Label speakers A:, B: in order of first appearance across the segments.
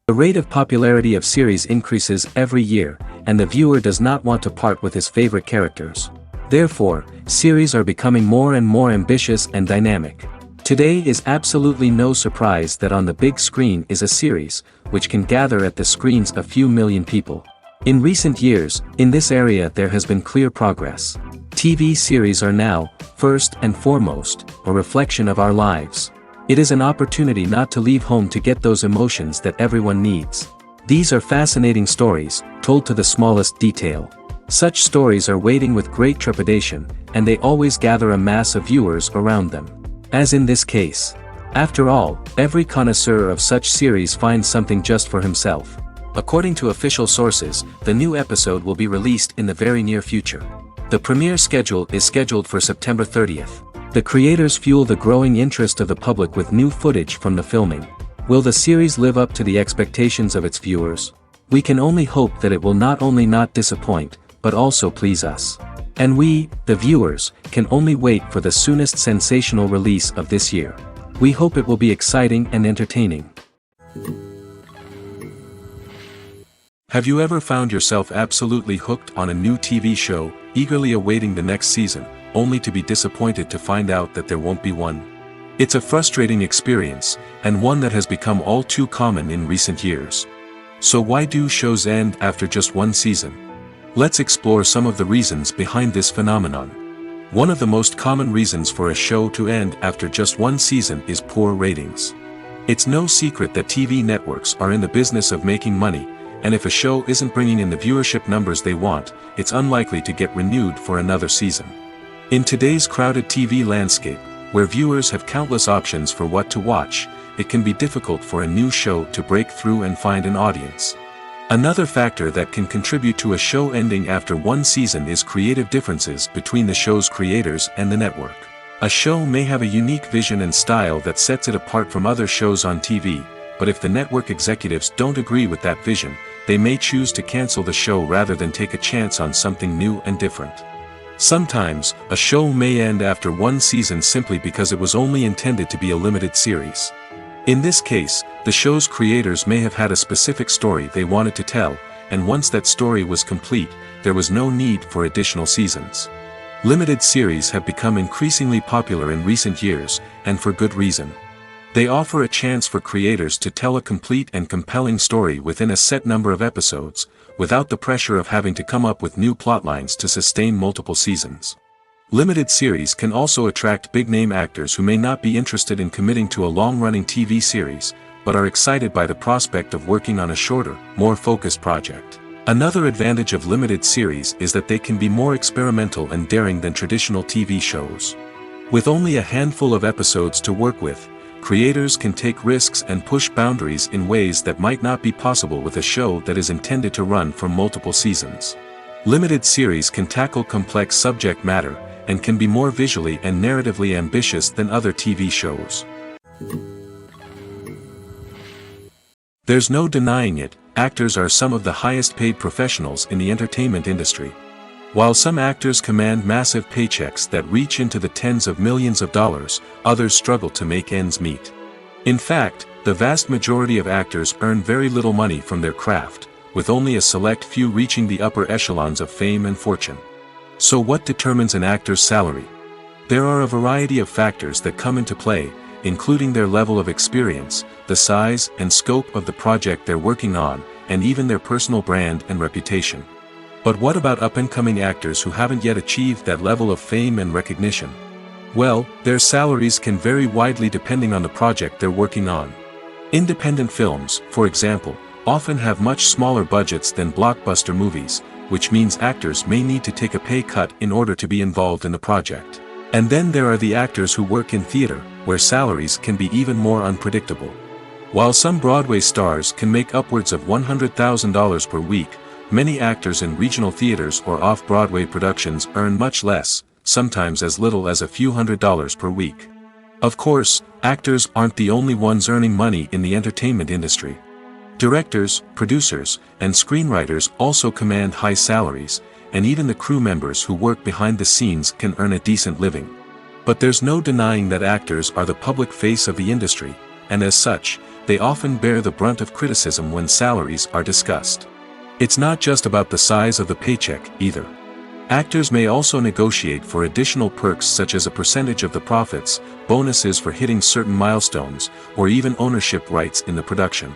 A: The rate of popularity of series increases every year, and the viewer does not want to part with his favorite characters. Therefore, series are becoming more and more ambitious and dynamic. Today is absolutely no surprise that on the big screen is a series, which can gather at the screens a few million people. In recent years, in this area there has been clear progress. TV series are now, first and foremost, a reflection of our lives. It is an opportunity not to leave home to get those emotions that everyone needs. These are fascinating stories, told to the smallest detail. Such stories are waiting with great trepidation, and they always gather a mass of viewers around them. As in this case. After all, every connoisseur of such series finds something just for himself. According to official sources, the new episode will be released in the very near future. The premiere schedule is scheduled for September 30th. The creators fuel the growing interest of the public with new footage from the filming. Will the series live up to the expectations of its viewers? We can only hope that it will not only not disappoint, but also please us. And we, the viewers, can only wait for the soonest sensational release of this year. We hope it will be exciting and entertaining. Have you ever found yourself absolutely hooked on a new TV show, eagerly awaiting the next season, only to be disappointed to find out that there won't be one? It's a frustrating experience, and one that has become all too common in recent years. So why do shows end after just one season? Let's explore some of the reasons behind this phenomenon. One of the most common reasons for a show to end after just one season is poor ratings. It's no secret that TV networks are in the business of making money, and if a show isn't bringing in the viewership numbers they want, it's unlikely to get renewed for another season. In today's crowded TV landscape, where viewers have countless options for what to watch, it can be difficult for a new show to break through and find an audience. Another factor that can contribute to a show ending after one season is creative differences between the show's creators and the network. A show may have a unique vision and style that sets it apart from other shows on TV, but if the network executives don't agree with that vision, they may choose to cancel the show rather than take a chance on something new and different. Sometimes, a show may end after one season simply because it was only intended to be a limited series. In this case, the show's creators may have had a specific story they wanted to tell, and once that story was complete, there was no need for additional seasons. Limited series have become increasingly popular in recent years, and for good reason. They offer a chance for creators to tell a complete and compelling story within a set number of episodes, without the pressure of having to come up with new plotlines to sustain multiple seasons. Limited series can also attract big-name actors who may not be interested in committing to a long-running TV series, but are excited by the prospect of working on a shorter, more focused project. Another advantage of limited series is that they can be more experimental and daring than traditional TV shows. With only a handful of episodes to work with, creators can take risks and push boundaries in ways that might not be possible with a show that is intended to run for multiple seasons. Limited series can tackle complex subject matter, and can be more visually and narratively ambitious than other TV shows. There's no denying it, actors are some of the highest paid professionals in the entertainment industry. While some actors command massive paychecks that reach into the tens of millions of dollars, others struggle to make ends meet. In fact, the vast majority of actors earn very little money from their craft, with only a select few reaching the upper echelons of fame and fortune. So what determines an actor's salary? There are a variety of factors that come into play, including their level of experience, the size and scope of the project they're working on, and even their personal brand and reputation. But what about up-and-coming actors who haven't yet achieved that level of fame and recognition? Well, their salaries can vary widely depending on the project they're working on. Independent films, for example, often have much smaller budgets than blockbuster movies, which means actors may need to take a pay cut in order to be involved in the project. And then there are the actors who work in theater, where salaries can be even more unpredictable. While some Broadway stars can make upwards of $100,000 per week, many actors in regional theaters or off-Broadway productions earn much less, sometimes as little as a few $100s per week. Of course, actors aren't the only ones earning money in the entertainment industry. Directors, producers, and screenwriters also command high salaries, and even the crew members who work behind the scenes can earn a decent living. But there's no denying that actors are the public face of the industry, and as such, they often bear the brunt of criticism when salaries are discussed. It's not just about the size of the paycheck, either. Actors may also negotiate for additional perks such as a percentage of the profits, bonuses for hitting certain milestones, or even ownership rights in the production.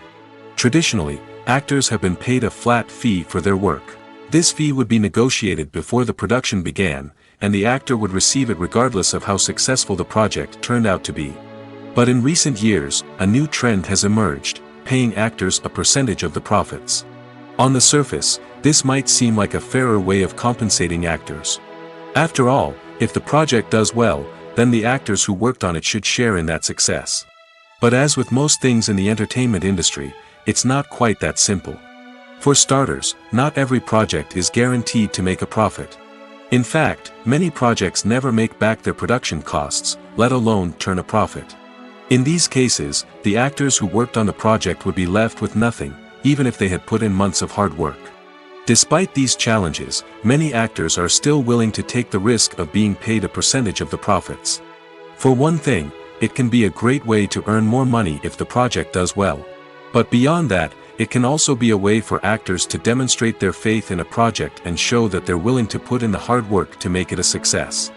A: Traditionally, actors have been paid a flat fee for their work. This fee would be negotiated before the production began, and the actor would receive it regardless of how successful the project turned out to be. But in recent years, a new trend has emerged, paying actors a percentage of the profits. On the surface, this might seem like a fairer way of compensating actors. After all, if the project does well, then the actors who worked on it should share in that success. But as with most things in the entertainment industry, it's not quite that simple. For starters, not every project is guaranteed to make a profit. In fact, many projects never make back their production costs, let alone turn a profit. In these cases, the actors who worked on the project would be left with nothing, even if they had put in months of hard work. Despite these challenges, many actors are still willing to take the risk of being paid a percentage of the profits. For one thing, it can be a great way to earn more money if the project does well. But beyond that, it can also be a way for actors to demonstrate their faith in a project and show that they're willing to put in the hard work to make it a success.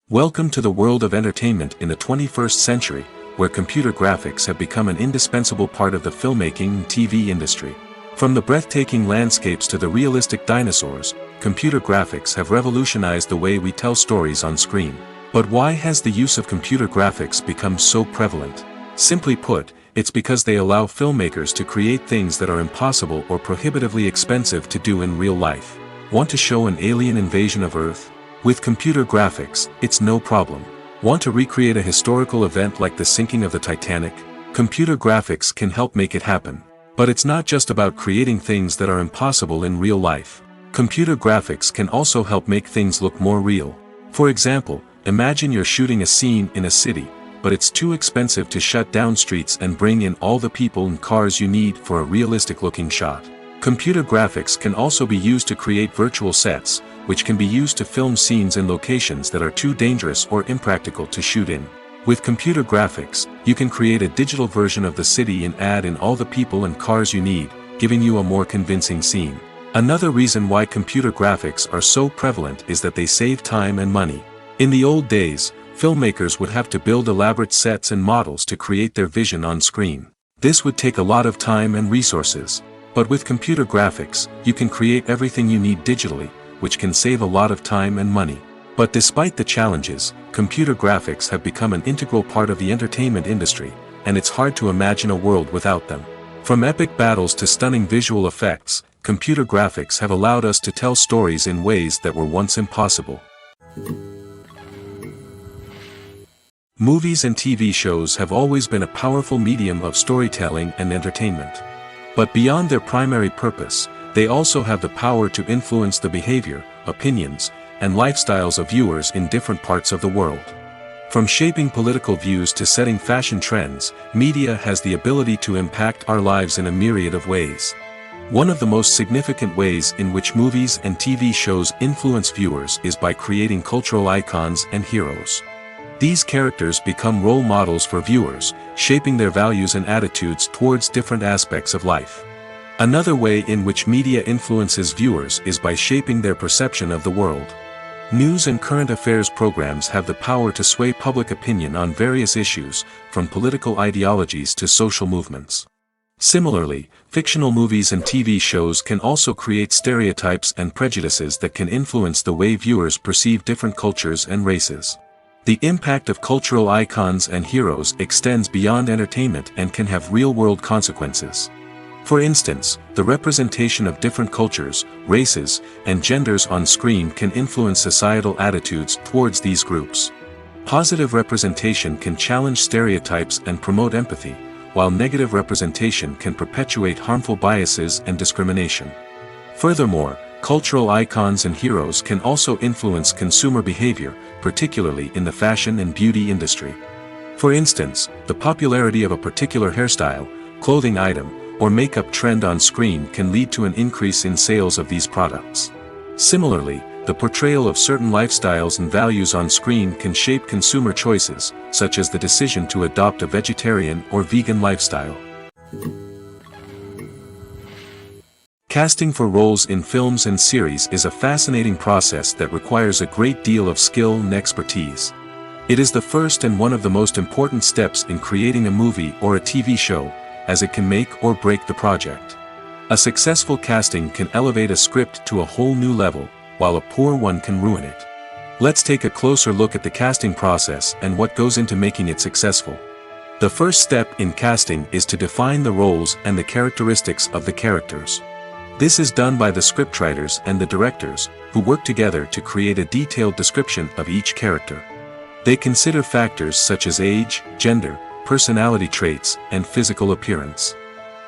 A: Welcome to the world of entertainment in the 21st century, where computer graphics have become an indispensable part of the filmmaking and TV industry. From the breathtaking landscapes to the realistic dinosaurs, computer graphics have revolutionized the way we tell stories on screen. But why has the use of computer graphics become so prevalent? Simply put, it's because they allow filmmakers to create things that are impossible or prohibitively expensive to do in real life. Want to show an alien invasion of Earth? With computer graphics, it's no problem. Want to recreate a historical event like the sinking of the Titanic? Computer graphics can help make it happen. But it's not just about creating things that are impossible in real life. Computer graphics can also help make things look more real. For example, imagine you're shooting a scene in a city, but it's too expensive to shut down streets and bring in all the people and cars you need for a realistic-looking shot. Computer graphics can also be used to create virtual sets, which can be used to film scenes in locations that are too dangerous or impractical to shoot in. With computer graphics, you can create a digital version of the city and add in all the people and cars you need, giving you a more convincing scene. Another reason why computer graphics are so prevalent is that they save time and money. In the old days, filmmakers would have to build elaborate sets and models to create their vision on screen. This would take a lot of time and resources. But with computer graphics, you can create everything you need digitally, which can save a lot of time and money. But despite the challenges, computer graphics have become an integral part of the entertainment industry, and it's hard to imagine a world without them. From epic battles to stunning visual effects, computer graphics have allowed us to tell stories in ways that were once impossible. Movies and TV shows have always been a powerful medium of storytelling and entertainment. But beyond their primary purpose, they also have the power to influence the behavior, opinions, and lifestyles of viewers in different parts of the world. From shaping political views to setting fashion trends, media has the ability to impact our lives in a myriad of ways. One of the most significant ways in which movies and TV shows influence viewers is by creating cultural icons and heroes. These characters become role models for viewers, shaping their values and attitudes towards different aspects of life. Another way in which media influences viewers is by shaping their perception of the world. News and current affairs programs have the power to sway public opinion on various issues, from political ideologies to social movements. Similarly, fictional movies and TV shows can also create stereotypes and prejudices that can influence the way viewers perceive different cultures and races. The impact of cultural icons and heroes extends beyond entertainment and can have real-world consequences. For instance, the representation of different cultures, races, and genders on screen can influence societal attitudes towards these groups. Positive representation can challenge stereotypes and promote empathy, while negative representation can perpetuate harmful biases and discrimination. Furthermore, cultural icons and heroes can also influence consumer behavior, particularly in the fashion and beauty industry. For instance, the popularity of a particular hairstyle, clothing item, or makeup trend on screen can lead to an increase in sales of these products. Similarly, the portrayal of certain lifestyles and values on screen can shape consumer choices, such as the decision to adopt a vegetarian or vegan lifestyle. Casting for roles in films and series is a fascinating process that requires a great deal of skill and expertise. It is the first and one of the most important steps in creating a movie or a TV show, as it can make or break the project. A successful casting can elevate a script to a whole new level, while a poor one can ruin it. Let's take a closer look at the casting process and what goes into making it successful. The first step in casting is to define the roles and the characteristics of the characters. This is done by the scriptwriters and the directors, who work together to create a detailed description of each character. They consider factors such as age, gender, personality traits, and physical appearance.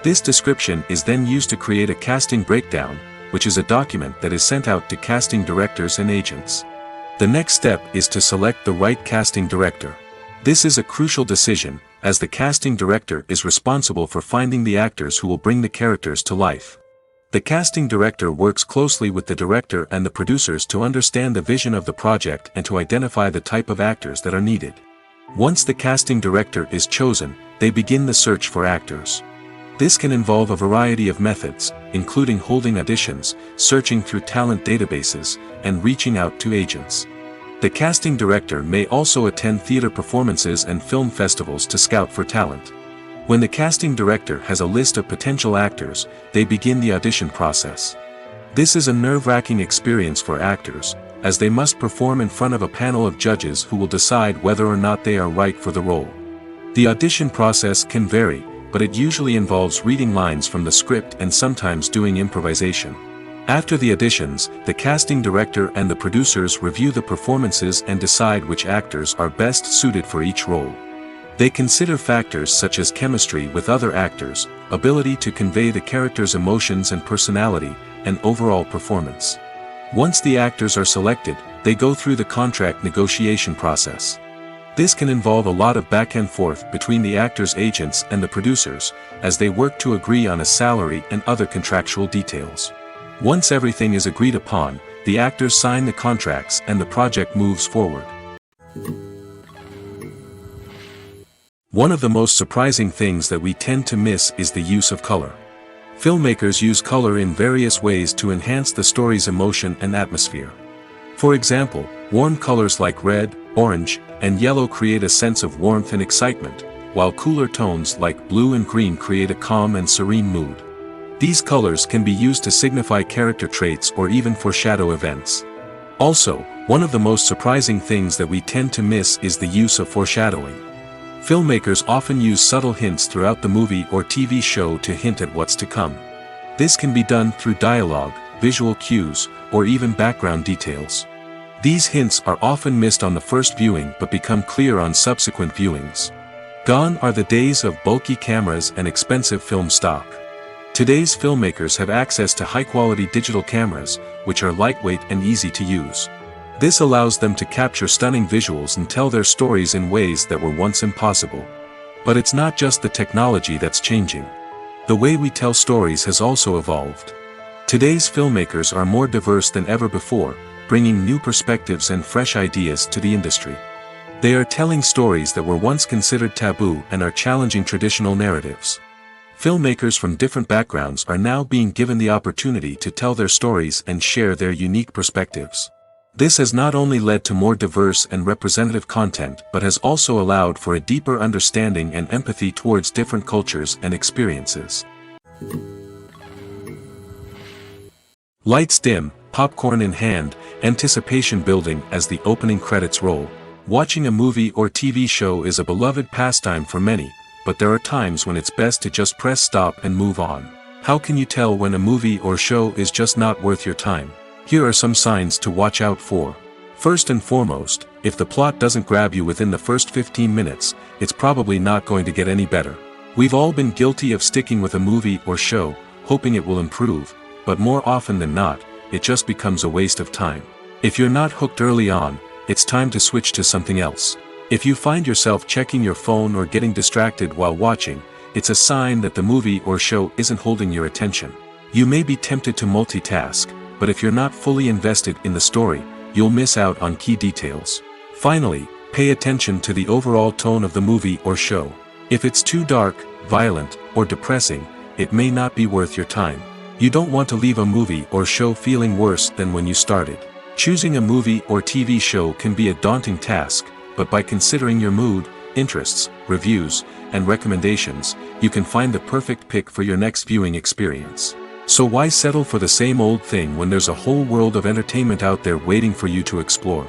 A: This description is then used to create a casting breakdown, which is a document that is sent out to casting directors and agents. The next step is to select the right casting director. This is a crucial decision, as the casting director is responsible for finding the actors who will bring the characters to life. The casting director works closely with the director and the producers to understand the vision of the project and to identify the type of actors that are needed. Once the casting director is chosen, they begin the search for actors. This can involve a variety of methods, including holding auditions, searching through talent databases, and reaching out to agents. The casting director may also attend theater performances and film festivals to scout for talent. When the casting director has a list of potential actors, they begin the audition process. This is a nerve-wracking experience for actors, as they must perform in front of a panel of judges who will decide whether or not they are right for the role. The audition process can vary, but it usually involves reading lines from the script and sometimes doing improvisation. After the auditions, the casting director and the producers review the performances and decide which actors are best suited for each role. They consider factors such as chemistry with other actors, ability to convey the character's emotions and personality, and overall performance. Once the actors are selected, they go through the contract negotiation process. This can involve a lot of back and forth between the actors' agents and the producers, as they work to agree on a salary and other contractual details. Once everything is agreed upon, the actors sign the contracts and the project moves forward. One of the most surprising things that we tend to miss is the use of color. Filmmakers use color in various ways to enhance the story's emotion and atmosphere. For example, warm colors like red, orange, and yellow create a sense of warmth and excitement, while cooler tones like blue and green create a calm and serene mood. These colors can be used to signify character traits or even foreshadow events. Also, one of the most surprising things that we tend to miss is the use of foreshadowing. Filmmakers often use subtle hints throughout the movie or TV show to hint at what's to come. This can be done through dialogue, visual cues, or even background details. These hints are often missed on the first viewing but become clear on subsequent viewings. Gone are the days of bulky cameras and expensive film stock. Today's filmmakers have access to high-quality digital cameras, which are lightweight and easy to use. This allows them to capture stunning visuals and tell their stories in ways that were once impossible. But it's not just the technology that's changing. The way we tell stories has also evolved. Today's filmmakers are more diverse than ever before, bringing new perspectives and fresh ideas to the industry. They are telling stories that were once considered taboo and are challenging traditional narratives. Filmmakers from different backgrounds are now being given the opportunity to tell their stories and share their unique perspectives. This has not only led to more diverse and representative content but has also allowed for a deeper understanding and empathy towards different cultures and experiences. Lights dim, popcorn in hand, anticipation building as the opening credits roll. Watching a movie or TV show is a beloved pastime for many, but there are times when it's best to just press stop and move on. How can you tell when a movie or show is just not worth your time? Here are some signs to watch out for. First and foremost, if the plot doesn't grab you within the first 15 minutes, it's probably not going to get any better. We've all been guilty of sticking with a movie or show, hoping it will improve, but more often than not, it just becomes a waste of time. If you're not hooked early on, it's time to switch to something else. If you find yourself checking your phone or getting distracted while watching, it's a sign that the movie or show isn't holding your attention. You may be tempted to multitask, but if you're not fully invested in the story, you'll miss out on key details. Finally, pay attention to the overall tone of the movie or show. If it's too dark, violent, or depressing, it may not be worth your time. You don't want to leave a movie or show feeling worse than when you started. Choosing a movie or TV show can be a daunting task, but by considering your mood, interests, reviews, and recommendations, you can find the perfect pick for your next viewing experience. So why settle for the same old thing when there's a whole world of entertainment out there waiting for you to explore?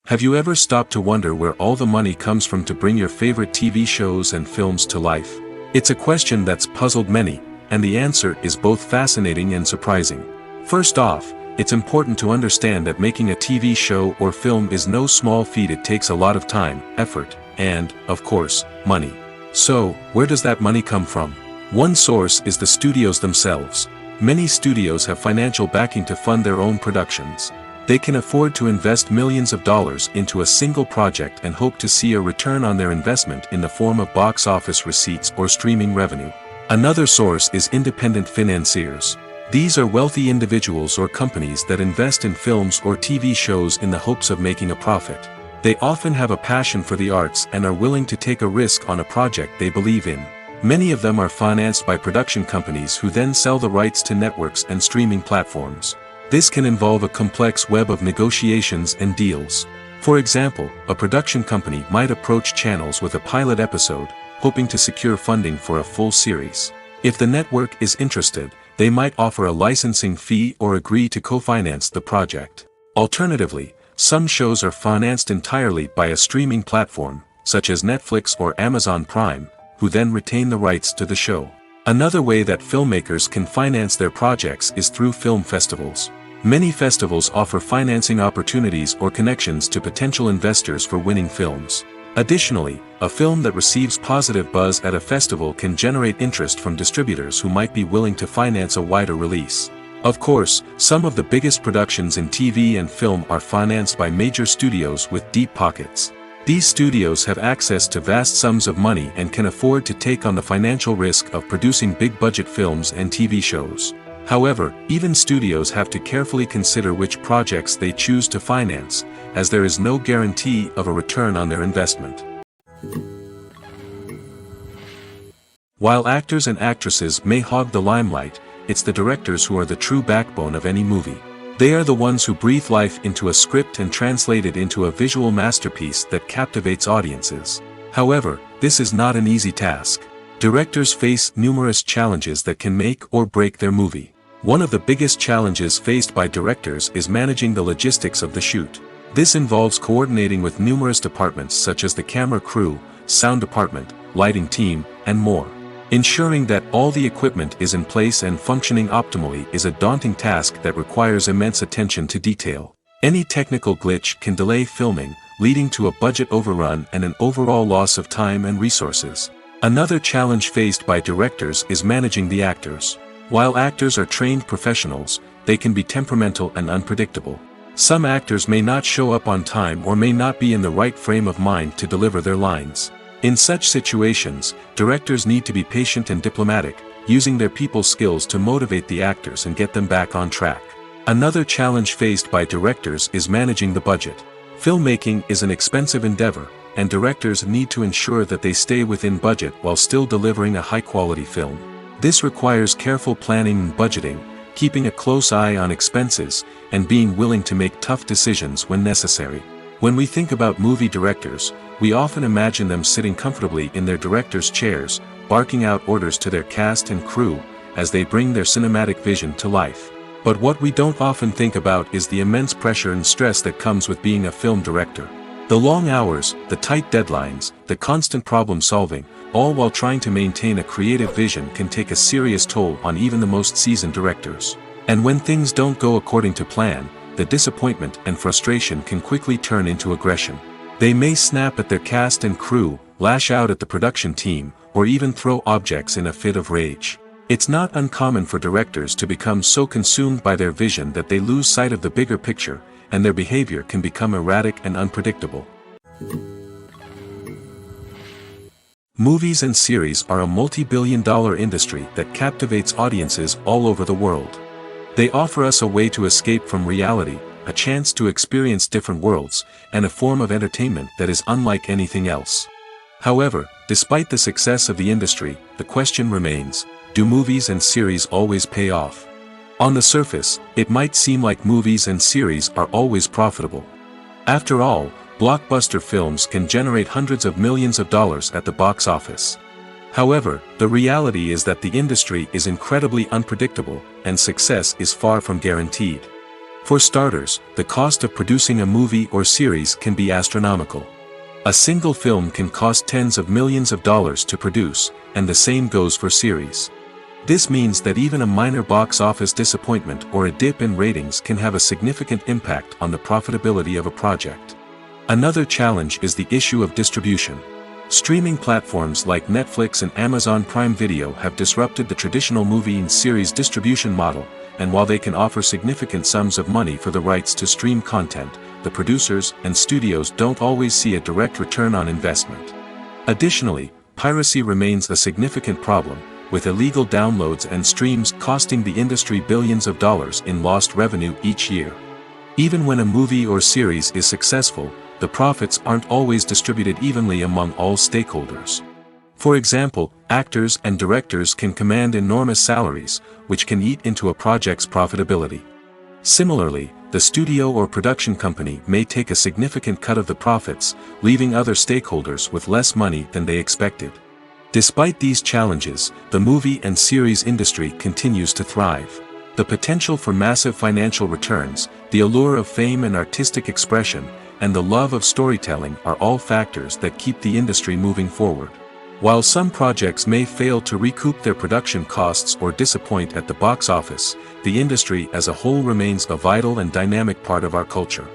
A: Have you ever stopped to wonder where all the money comes from to bring your favorite TV shows and films to life? It's a question that's puzzled many, and the answer is both fascinating and surprising. First off, it's important to understand that making a TV show or film is no small feat. It takes a lot of time, effort, and, of course, money. So, where does that money come from? One source is the studios themselves. Many studios have financial backing to fund their own productions. They can afford to invest millions of dollars into a single project and hope to see a return on their investment in the form of box office receipts or streaming revenue. Another source is independent financiers. These are wealthy individuals or companies that invest in films or TV shows in the hopes of making a profit. They often have a passion for the arts and are willing to take a risk on a project they believe in. Many of them are financed by production companies who then sell the rights to networks and streaming platforms. This can involve a complex web of negotiations and deals. For example, a production company might approach channels with a pilot episode, hoping to secure funding for a full series. If the network is interested, they might offer a licensing fee or agree to co-finance the project. Alternatively, some shows are financed entirely by a streaming platform, such as Netflix or Amazon Prime, who then retain the rights to the show. Another way that filmmakers can finance their projects is through film festivals. Many festivals offer financing opportunities or connections to potential investors for winning films. Additionally, a film that receives positive buzz at a festival can generate interest from distributors who might be willing to finance a wider release. Of course, some of the biggest productions in TV and film are financed by major studios with deep pockets. These studios have access to vast sums of money and can afford to take on the financial risk of producing big-budget films and TV shows. However, even studios have to carefully consider which projects they choose to finance, as there is no guarantee of a return on their investment. While actors and actresses may hog the limelight, it's the directors who are the true backbone of any movie. They are the ones who breathe life into a script and translate it into a visual masterpiece that captivates audiences. However, this is not an easy task. Directors face numerous challenges that can make or break their movie. One of the biggest challenges faced by directors is managing the logistics of the shoot. This involves coordinating with numerous departments such as the camera crew, sound department, lighting team, and more. Ensuring that all the equipment is in place and functioning optimally is a daunting task that requires immense attention to detail. Any technical glitch can delay filming, leading to a budget overrun and an overall loss of time and resources. Another challenge faced by directors is managing the actors. While actors are trained professionals, they can be temperamental and unpredictable. Some actors may not show up on time or may not be in the right frame of mind to deliver their lines. In such situations, directors need to be patient and diplomatic, using their people skills to motivate the actors and get them back on track. Another challenge faced by directors is managing the budget. Filmmaking is an expensive endeavor, and directors need to ensure that they stay within budget while still delivering a high-quality film. This requires careful planning and budgeting, keeping a close eye on expenses, and being willing to make tough decisions when necessary. When we think about movie directors, we often imagine them sitting comfortably in their director's chairs, barking out orders to their cast and crew, as they bring their cinematic vision to life. But what we don't often think about is the immense pressure and stress that comes with being a film director. The long hours, the tight deadlines, the constant problem solving, all while trying to maintain a creative vision can take a serious toll on even the most seasoned directors. And when things don't go according to plan, the disappointment and frustration can quickly turn into aggression. They may snap at their cast and crew, lash out at the production team, or even throw objects in a fit of rage. It's not uncommon for directors to become so consumed by their vision that they lose sight of the bigger picture, and their behavior can become erratic and unpredictable. Movies and series are a multi-billion-dollar industry that captivates audiences all over the world. They offer us a way to escape from reality, a chance to experience different worlds, and a form of entertainment that is unlike anything else. However, despite the success of the industry, the question remains, do movies and series always pay off? On the surface, it might seem like movies and series are always profitable. After all, blockbuster films can generate hundreds of millions of dollars at the box office. However, the reality is that the industry is incredibly unpredictable, and success is far from guaranteed. For starters, the cost of producing a movie or series can be astronomical. A single film can cost tens of millions of dollars to produce, and the same goes for series. This means that even a minor box office disappointment or a dip in ratings can have a significant impact on the profitability of a project. Another challenge is the issue of distribution. Streaming platforms like Netflix and Amazon Prime Video have disrupted the traditional movie and series distribution model, and while they can offer significant sums of money for the rights to stream content, the producers and studios don't always see a direct return on investment. Additionally, piracy remains a significant problem, with illegal downloads and streams costing the industry billions of dollars in lost revenue each year. Even when a movie or series is successful, the profits aren't always distributed evenly among all stakeholders. For example, actors and directors can command enormous salaries, which can eat into a project's profitability. Similarly, the studio or production company may take a significant cut of the profits, leaving other stakeholders with less money than they expected. Despite these challenges, the movie and series industry continues to thrive. The potential for massive financial returns, the allure of fame and artistic expression, and the love of storytelling are all factors that keep the industry moving forward. While some projects may fail to recoup their production costs or disappoint at the box office, the industry as a whole remains a vital and dynamic part of our culture.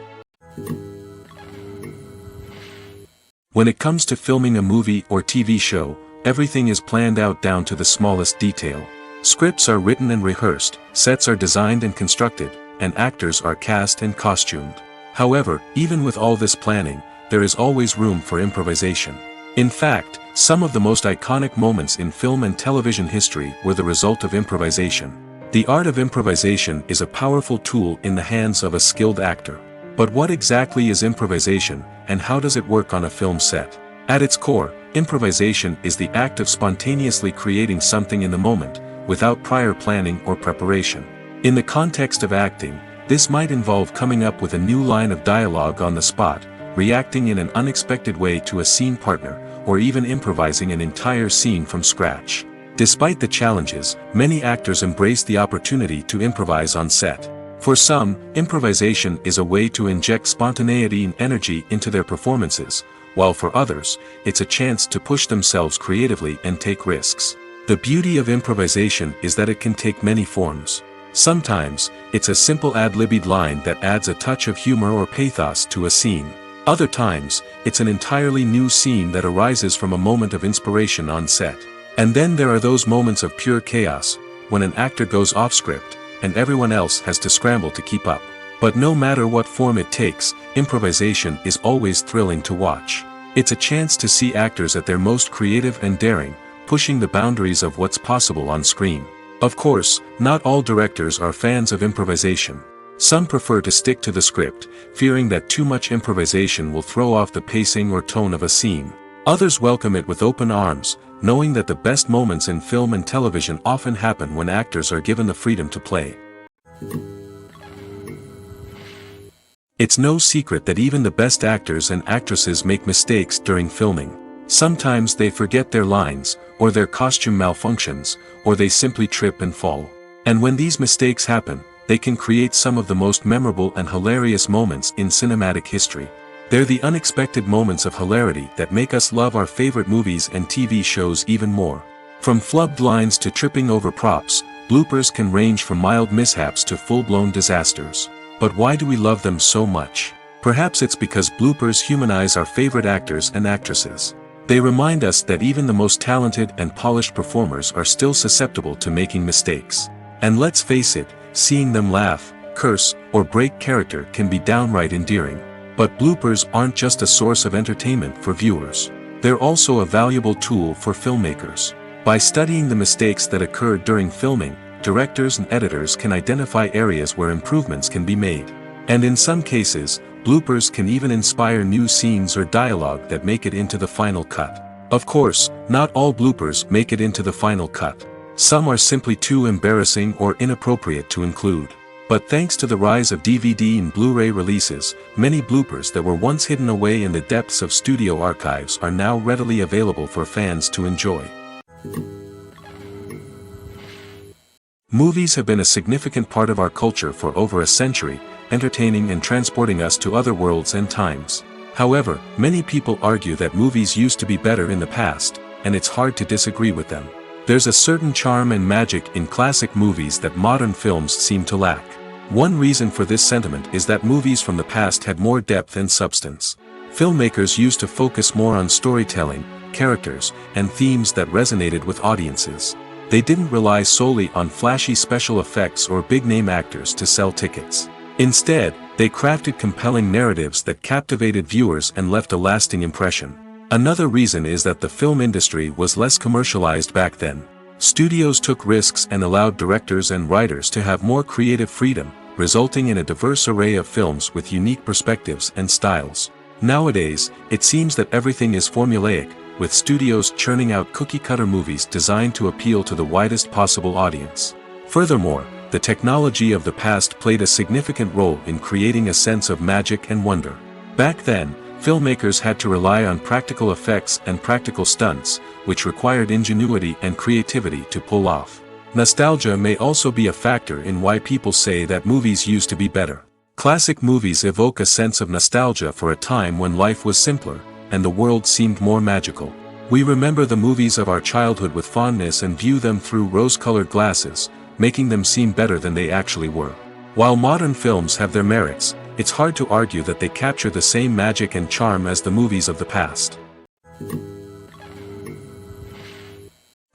A: When it comes to filming a movie or TV show, everything is planned out down to the smallest detail. Scripts are written and rehearsed, sets are designed and constructed, and actors are cast and costumed. However, even with all this planning, there is always room for improvisation. In fact, some of the most iconic moments in film and television history were the result of improvisation. The art of improvisation is a powerful tool in the hands of a skilled actor. But what exactly is improvisation, and how does it work on a film set? At its core, improvisation is the act of spontaneously creating something in the moment, without prior planning or preparation. In the context of acting, this might involve coming up with a new line of dialogue on the spot, reacting in an unexpected way to a scene partner, or even improvising an entire scene from scratch. Despite the challenges, many actors embrace the opportunity to improvise on set. For some, improvisation is a way to inject spontaneity and energy into their performances, while for others, it's a chance to push themselves creatively and take risks. The beauty of improvisation is that it can take many forms. Sometimes, it's a simple ad-libbed line that adds a touch of humor or pathos to a scene. Other times, it's an entirely new scene that arises from a moment of inspiration on set. And then there are those moments of pure chaos, when an actor goes off script, and everyone else has to scramble to keep up. But no matter what form it takes, improvisation is always thrilling to watch. It's a chance to see actors at their most creative and daring, pushing the boundaries of what's possible on screen. Of course, not all directors are fans of improvisation. Some prefer to stick to the script, fearing that too much improvisation will throw off the pacing or tone of a scene. Others welcome it with open arms, knowing that the best moments in film and television often happen when actors are given the freedom to play. It's no secret that even the best actors and actresses make mistakes during filming. Sometimes they forget their lines, or their costume malfunctions, or they simply trip and fall. And when these mistakes happen, they can create some of the most memorable and hilarious moments in cinematic history. They're the unexpected moments of hilarity that make us love our favorite movies and TV shows even more. From flubbed lines to tripping over props, bloopers can range from mild mishaps to full-blown disasters. But why do we love them so much? Perhaps it's because bloopers humanize our favorite actors and actresses. They remind us that even the most talented and polished performers are still susceptible to making mistakes. And let's face it, seeing them laugh, curse, or break character can be downright endearing. But bloopers aren't just a source of entertainment for viewers. They're also a valuable tool for filmmakers. By studying the mistakes that occurred during filming, directors and editors can identify areas where improvements can be made. And in some cases, bloopers can even inspire new scenes or dialogue that make it into the final cut. Of course, not all bloopers make it into the final cut. Some are simply too embarrassing or inappropriate to include. But thanks to the rise of DVD and Blu-ray releases, many bloopers that were once hidden away in the depths of studio archives are now readily available for fans to enjoy. Movies have been a significant part of our culture for over a century, entertaining and transporting us to other worlds and times. However, many people argue that movies used to be better in the past, and it's hard to disagree with them. There's a certain charm and magic in classic movies that modern films seem to lack. One reason for this sentiment is that movies from the past had more depth and substance. Filmmakers used to focus more on storytelling, characters, and themes that resonated with audiences. They didn't rely solely on flashy special effects or big-name actors to sell tickets. Instead, they crafted compelling narratives that captivated viewers and left a lasting impression. Another reason is that the film industry was less commercialized back then. Studios took risks and allowed directors and writers to have more creative freedom, resulting in a diverse array of films with unique perspectives and styles. Nowadays, it seems that everything is formulaic, with studios churning out cookie-cutter movies designed to appeal to the widest possible audience. Furthermore, the technology of the past played a significant role in creating a sense of magic and wonder. Back then, filmmakers had to rely on practical effects and practical stunts, which required ingenuity and creativity to pull off. Nostalgia may also be a factor in why people say that movies used to be better. Classic movies evoke a sense of nostalgia for a time when life was simpler, and the world seemed more magical. We remember the movies of our childhood with fondness and view them through rose-colored glasses, making them seem better than they actually were. While modern films have their merits, it's hard to argue that they capture the same magic and charm as the movies of the past.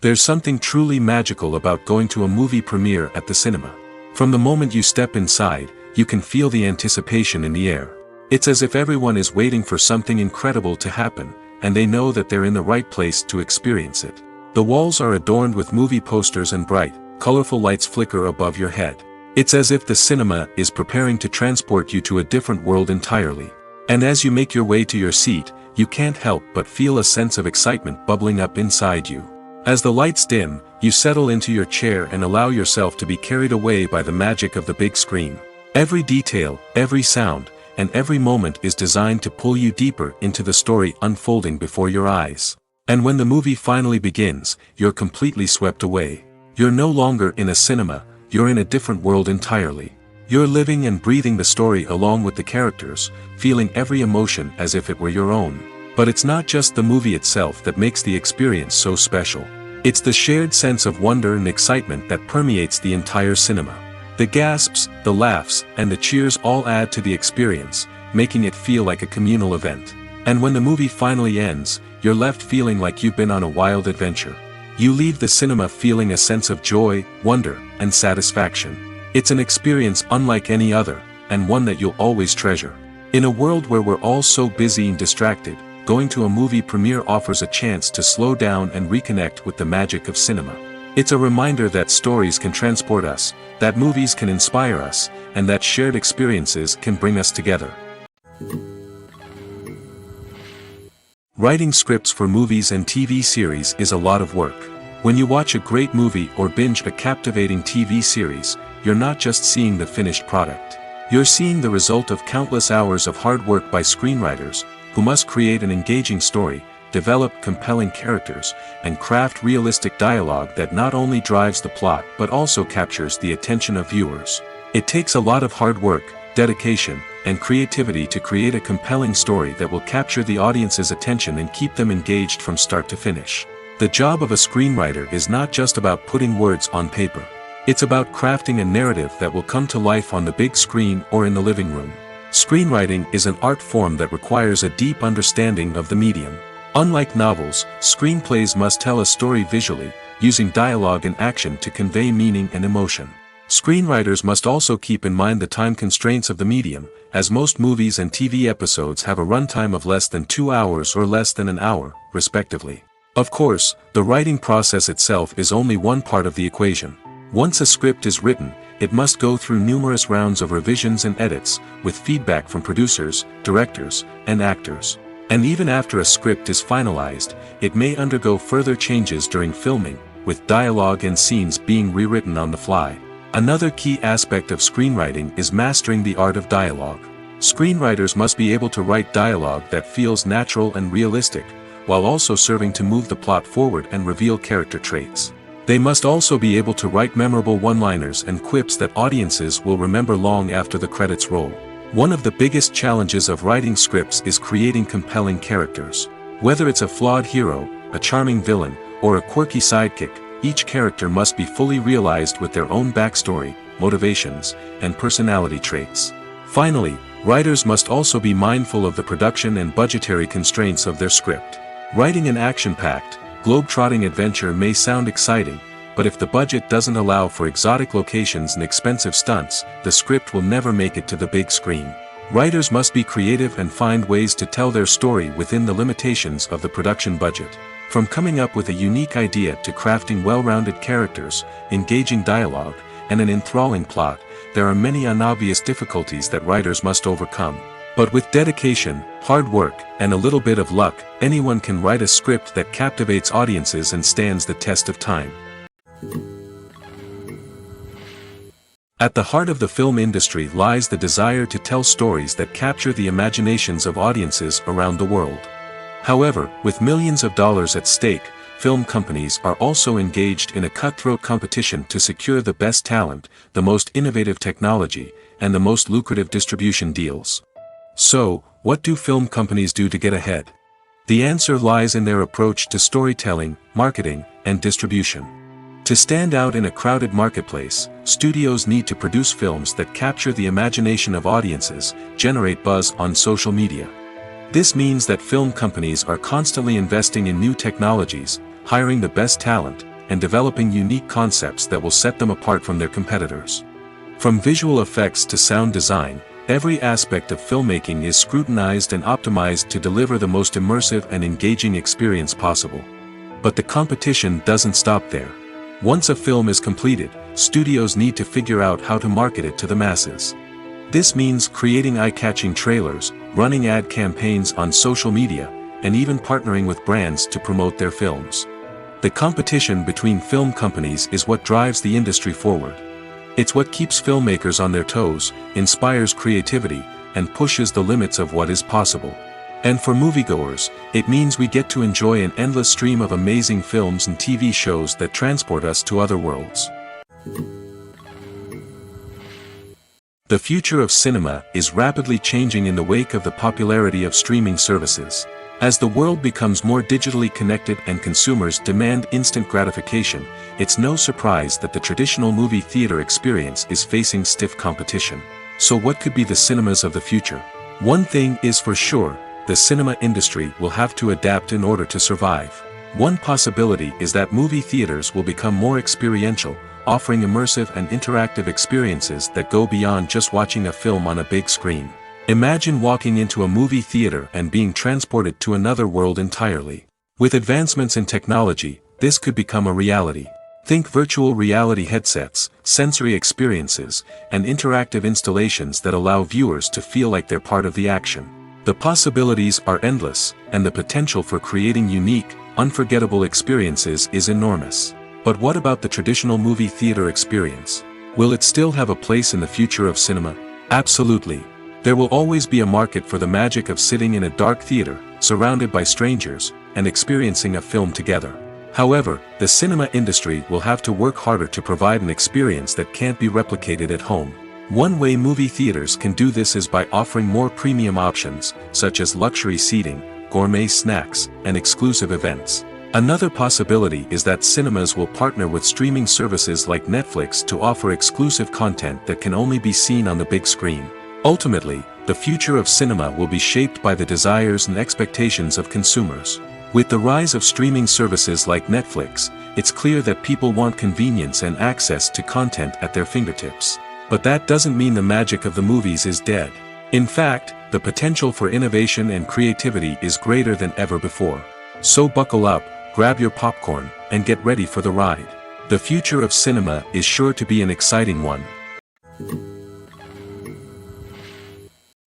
A: There's something truly magical about going to a movie premiere at the cinema. From the moment you step inside, you can feel the anticipation in the air. It's as if everyone is waiting for something incredible to happen, and they know that they're in the right place to experience it. The walls are adorned with movie posters and bright, colorful lights flicker above your head. It's as if the cinema is preparing to transport you to a different world entirely. And as you make your way to your seat, you can't help but feel a sense of excitement bubbling up inside you. As the lights dim, you settle into your chair and allow yourself to be carried away by the magic of the big screen. Every detail, every sound, and every moment is designed to pull you deeper into the story unfolding before your eyes. And when the movie finally begins, you're completely swept away. You're no longer in a cinema, you're in a different world entirely. You're living and breathing the story along with the characters, feeling every emotion as if it were your own. But it's not just the movie itself that makes the experience so special. It's the shared sense of wonder and excitement that permeates the entire cinema. The gasps, the laughs, and the cheers all add to the experience, making it feel like a communal event. And when the movie finally ends, you're left feeling like you've been on a wild adventure. You leave the cinema feeling a sense of joy, wonder, and satisfaction. It's an experience unlike any other, and one that you'll always treasure. In a world where we're all so busy and distracted, going to a movie premiere offers a chance to slow down and reconnect with the magic of cinema. It's a reminder that stories can transport us, that movies can inspire us, and that shared experiences can bring us together. Writing scripts for movies and TV series is a lot of work. When you watch a great movie or binge a captivating TV series, you're not just seeing the finished product. You're seeing the result of countless hours of hard work by screenwriters, who must create an engaging story, develop compelling characters, and craft realistic dialogue that not only drives the plot but also captures the attention of viewers. It takes a lot of hard work, dedication, and creativity to create a compelling story that will capture the audience's attention and keep them engaged from start to finish. The job of a screenwriter is not just about putting words on paper. It's about crafting a narrative that will come to life on the big screen or in the living room. Screenwriting is an art form that requires a deep understanding of the medium. Unlike novels, screenplays must tell a story visually, using dialogue and action to convey meaning and emotion. Screenwriters must also keep in mind the time constraints of the medium, as most movies and TV episodes have a runtime of less than 2 hours or less than an hour, respectively. Of course, the writing process itself is only one part of the equation. Once a script is written, it must go through numerous rounds of revisions and edits, with feedback from producers, directors, and actors. And even after a script is finalized, it may undergo further changes during filming, with dialogue and scenes being rewritten on the fly. Another key aspect of screenwriting is mastering the art of dialogue. Screenwriters must be able to write dialogue that feels natural and realistic, while also serving to move the plot forward and reveal character traits. They must also be able to write memorable one-liners and quips that audiences will remember long after the credits roll. One of the biggest challenges of writing scripts is creating compelling characters. Whether it's a flawed hero, a charming villain, or a quirky sidekick, each character must be fully realized with their own backstory, motivations, and personality traits. Finally, writers must also be mindful of the production and budgetary constraints of their script. Writing an action-packed, globe-trotting adventure may sound exciting, but if the budget doesn't allow for exotic locations and expensive stunts, the script will never make it to the big screen. Writers must be creative and find ways to tell their story within the limitations of the production budget. From coming up with a unique idea to crafting well-rounded characters, engaging dialogue, and an enthralling plot, there are many unobvious difficulties that writers must overcome. But with dedication, hard work, and a little bit of luck, anyone can write a script that captivates audiences and stands the test of time. At the heart of the film industry lies the desire to tell stories that capture the imaginations of audiences around the world. However, with millions of dollars at stake, film companies are also engaged in a cutthroat competition to secure the best talent, the most innovative technology, and the most lucrative distribution deals. So, what do film companies do to get ahead? The answer lies in their approach to storytelling, marketing, and distribution. To stand out in a crowded marketplace, studios need to produce films that capture the imagination of audiences, generate buzz on social media. This means that film companies are constantly investing in new technologies, hiring the best talent, and developing unique concepts that will set them apart from their competitors. From visual effects to sound design, every aspect of filmmaking is scrutinized and optimized to deliver the most immersive and engaging experience possible. But the competition doesn't stop there. Once a film is completed, studios need to figure out how to market it to the masses. This means creating eye-catching trailers, running ad campaigns on social media, and even partnering with brands to promote their films. The competition between film companies is what drives the industry forward. It's what keeps filmmakers on their toes, inspires creativity, and pushes the limits of what is possible. And for moviegoers, it means we get to enjoy an endless stream of amazing films and TV shows that transport us to other worlds. The future of cinema is rapidly changing in the wake of the popularity of streaming services. As the world becomes more digitally connected and consumers demand instant gratification, it's no surprise that the traditional movie theater experience is facing stiff competition. So what could be the cinemas of the future? One thing is for sure, the cinema industry will have to adapt in order to survive. One possibility is that movie theaters will become more experiential, offering immersive and interactive experiences that go beyond just watching a film on a big screen. Imagine walking into a movie theater and being transported to another world entirely. With advancements in technology, this could become a reality. Think virtual reality headsets, sensory experiences, and interactive installations that allow viewers to feel like they're part of the action. The possibilities are endless, and the potential for creating unique, unforgettable experiences is enormous. But what about the traditional movie theater experience? Will it still have a place in the future of cinema? Absolutely. There will always be a market for the magic of sitting in a dark theater, surrounded by strangers, and experiencing a film together. However, the cinema industry will have to work harder to provide an experience that can't be replicated at home. One way movie theaters can do this is by offering more premium options, such as luxury seating, gourmet snacks, and exclusive events. Another possibility is that cinemas will partner with streaming services like Netflix to offer exclusive content that can only be seen on the big screen. Ultimately, the future of cinema will be shaped by the desires and expectations of consumers. With the rise of streaming services like Netflix, it's clear that people want convenience and access to content at their fingertips. But that doesn't mean the magic of the movies is dead. In fact, the potential for innovation and creativity is greater than ever before. So buckle up, grab your popcorn, and get ready for the ride. The future of cinema is sure to be an exciting one.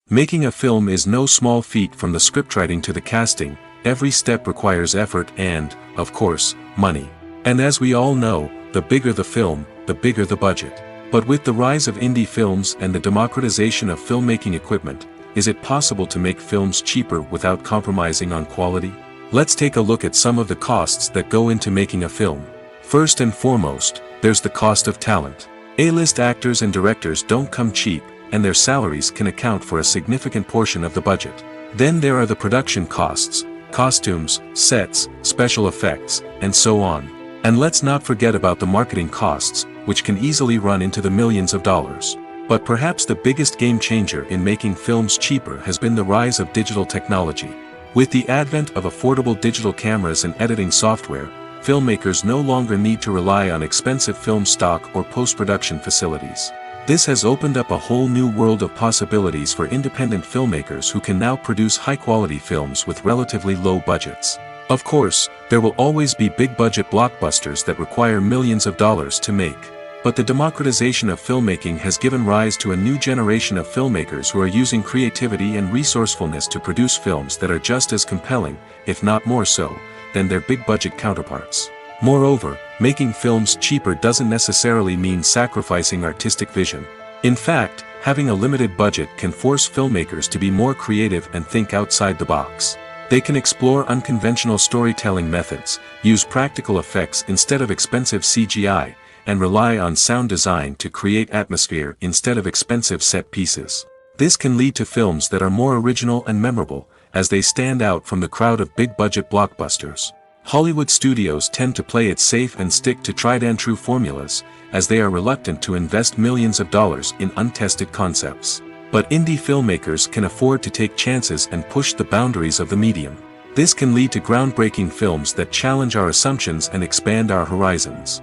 A: Making a film is no small feat. From the scriptwriting to the casting, every step requires effort and, of course, money. And as we all know, the bigger the film, the bigger the budget. But with the rise of indie films and the democratization of filmmaking equipment, is it possible to make films cheaper without compromising on quality? Let's take a look at some of the costs that go into making a film. First and foremost, there's the cost of talent. A-list actors and directors don't come cheap, and their salaries can account for a significant portion of the budget. Then there are the production costs, costumes, sets, special effects, and so on. And let's not forget about the marketing costs, which can easily run into the millions of dollars. But perhaps the biggest game changer in making films cheaper has been the rise of digital technology. With the advent of affordable digital cameras and editing software, filmmakers no longer need to rely on expensive film stock or post-production facilities. This has opened up a whole new world of possibilities for independent filmmakers who can now produce high-quality films with relatively low budgets. Of course, there will always be big-budget blockbusters that require millions of dollars to make. But the democratization of filmmaking has given rise to a new generation of filmmakers who are using creativity and resourcefulness to produce films that are just as compelling, if not more so, than their big-budget counterparts. Moreover, making films cheaper doesn't necessarily mean sacrificing artistic vision. In fact, having a limited budget can force filmmakers to be more creative and think outside the box. They can explore unconventional storytelling methods, use practical effects instead of expensive CGI, and rely on sound design to create atmosphere instead of expensive set pieces. This can lead to films that are more original and memorable, as they stand out from the crowd of big-budget blockbusters. Hollywood studios tend to play it safe and stick to tried-and-true formulas, as they are reluctant to invest millions of dollars in untested concepts. But indie filmmakers can afford to take chances and push the boundaries of the medium. This can lead to groundbreaking films that challenge our assumptions and expand our horizons.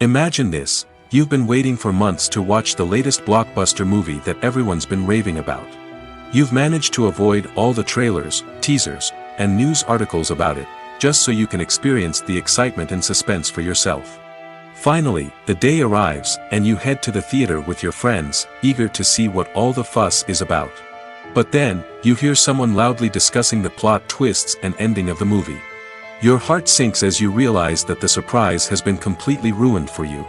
A: Imagine this: you've been waiting for months to watch the latest blockbuster movie that everyone's been raving about. You've managed to avoid all the trailers, teasers, and news articles about it, just so you can experience the excitement and suspense for yourself. Finally, the day arrives, and you head to the theater with your friends, eager to see what all the fuss is about. But then, you hear someone loudly discussing the plot twists and ending of the movie. Your heart sinks as you realize that the surprise has been completely ruined for you.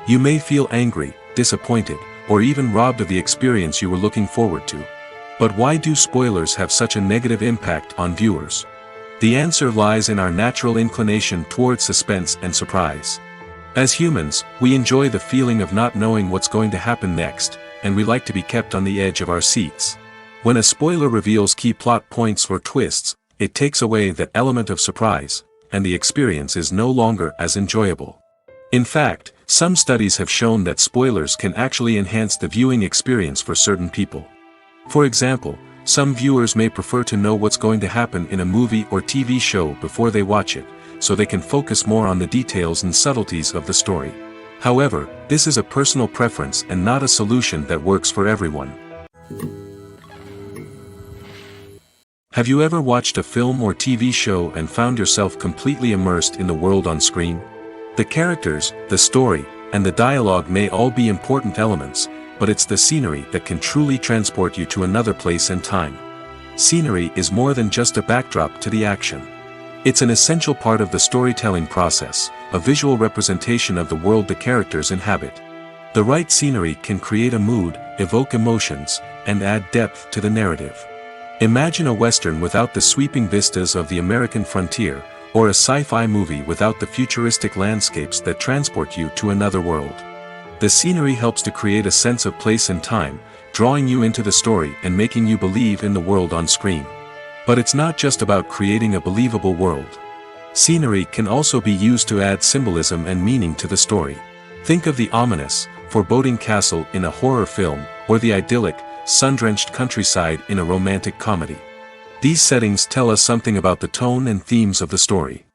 A: You may feel angry, disappointed, or even robbed of the experience you were looking forward to. But why do spoilers have such a negative impact on viewers? The answer lies in our natural inclination toward suspense and surprise. As humans, we enjoy the feeling of not knowing what's going to happen next, and we like to be kept on the edge of our seats. When a spoiler reveals key plot points or twists, it takes away that element of surprise, and the experience is no longer as enjoyable. In fact, some studies have shown that spoilers can actually enhance the viewing experience for certain people. For example, some viewers may prefer to know what's going to happen in a movie or TV show before they watch it, so they can focus more on the details and subtleties of the story. However, this is a personal preference and not a solution that works for everyone. Have you ever watched a film or TV show and found yourself completely immersed in the world on screen? The characters, the story, and the dialogue may all be important elements, but it's the scenery that can truly transport you to another place and time. Scenery is more than just a backdrop to the action. It's an essential part of the storytelling process, a visual representation of the world the characters inhabit. The right scenery can create a mood, evoke emotions, and add depth to the narrative. Imagine a Western without the sweeping vistas of the American frontier, or a sci-fi movie without the futuristic landscapes that transport you to another world. The scenery helps to create a sense of place and time, drawing you into the story and making you believe in the world on screen. But it's not just about creating a believable world. Scenery can also be used to add symbolism and meaning to the story. Think of the ominous, foreboding castle in a horror film, or the idyllic, sun-drenched countryside in a romantic comedy. These settings tell us something about the tone and themes of the story.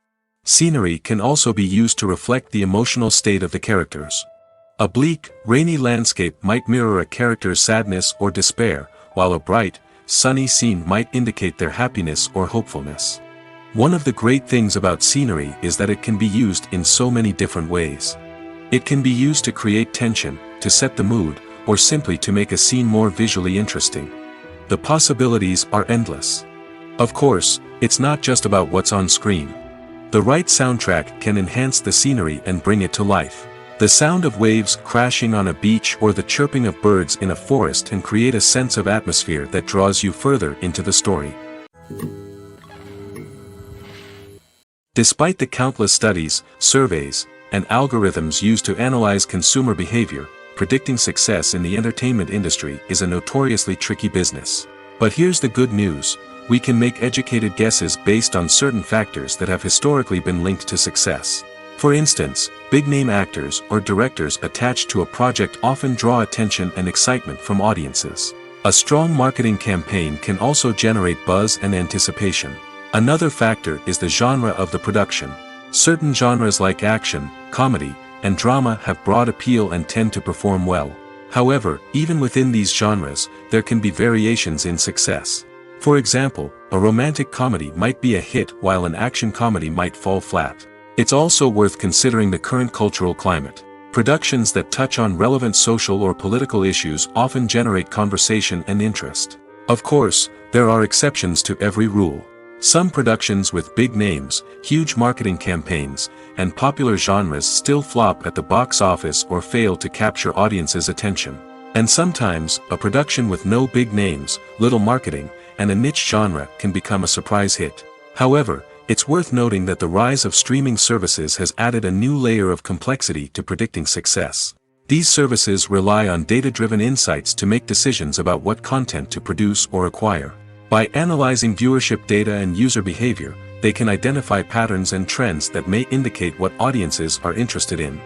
A: Scenery can also be used to reflect the emotional state of the characters. A bleak, rainy landscape might mirror a character's sadness or despair, while a bright, sunny scene might indicate their happiness or hopefulness. One of the great things about scenery is that it can be used in so many different ways. It can be used to create tension, to set the mood, or simply to make a scene more visually interesting. The possibilities are endless. Of course, it's not just about what's on screen. The right soundtrack can enhance the scenery and bring it to life. The sound of waves crashing on a beach or the chirping of birds in a forest can create a sense of atmosphere that draws you further into the story. Despite the countless studies, surveys, and algorithms used to analyze consumer behavior, predicting success in the entertainment industry is a notoriously tricky business. But here's the good news: we can make educated guesses based on certain factors that have historically been linked to success. For instance, big-name actors or directors attached to a project often draw attention and excitement from audiences. A strong marketing campaign can also generate buzz and anticipation. Another factor is the genre of the production. Certain genres like action, comedy, and drama have broad appeal and tend to perform well. However, even within these genres, there can be variations in success. For example, a romantic comedy might be a hit while an action comedy might fall flat. It's also worth considering the current cultural climate. Productions that touch on relevant social or political issues often generate conversation and interest. Of course, there are exceptions to every rule. Some productions with big names, huge marketing campaigns, and popular genres still flop at the box office or fail to capture audiences' attention. And sometimes, a production with no big names, little marketing, and a niche genre can become a surprise hit. However, it's worth noting that the rise of streaming services has added a new layer of complexity to predicting success. These services rely on data-driven insights to make decisions about what content to produce or acquire. By analyzing viewership data and user behavior, they can identify patterns and trends that may indicate what audiences are interested in.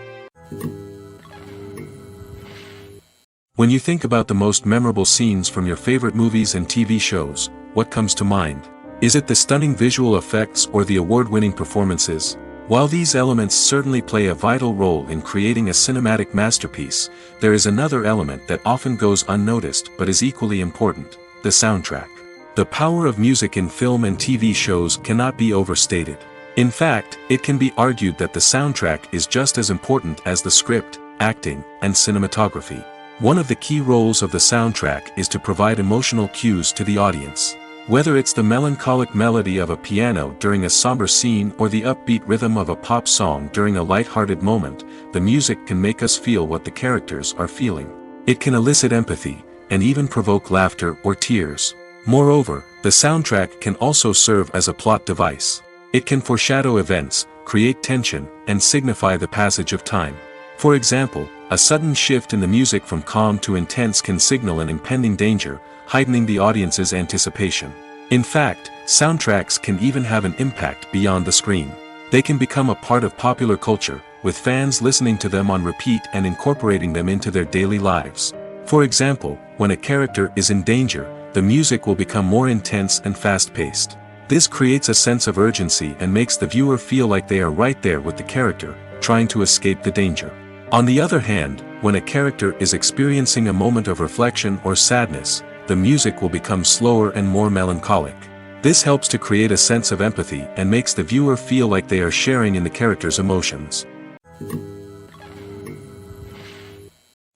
A: When you think about the most memorable scenes from your favorite movies and TV shows, what comes to mind? Is it the stunning visual effects or the award-winning performances? While these elements certainly play a vital role in creating a cinematic masterpiece, there is another element that often goes unnoticed but is equally important: the soundtrack. The power of music in film and TV shows cannot be overstated. In fact, it can be argued that the soundtrack is just as important as the script, acting, and cinematography. One of the key roles of the soundtrack is to provide emotional cues to the audience. Whether it's the melancholic melody of a piano during a somber scene or the upbeat rhythm of a pop song during a light-hearted moment, the music can make us feel what the characters are feeling. It can elicit empathy, and even provoke laughter or tears. Moreover, the soundtrack can also serve as a plot device. It can foreshadow events, create tension, and signify the passage of time. For example, a sudden shift in the music from calm to intense can signal an impending danger, heightening the audience's anticipation. In fact, soundtracks can even have an impact beyond the screen. They can become a part of popular culture, with fans listening to them on repeat and incorporating them into their daily lives. For example, when a character is in danger, the music will become more intense and fast-paced. This creates a sense of urgency and makes the viewer feel like they are right there with the character, trying to escape the danger. On the other hand, when a character is experiencing a moment of reflection or sadness, the music will become slower and more melancholic. This helps to create a sense of empathy and makes the viewer feel like they are sharing in the character's emotions.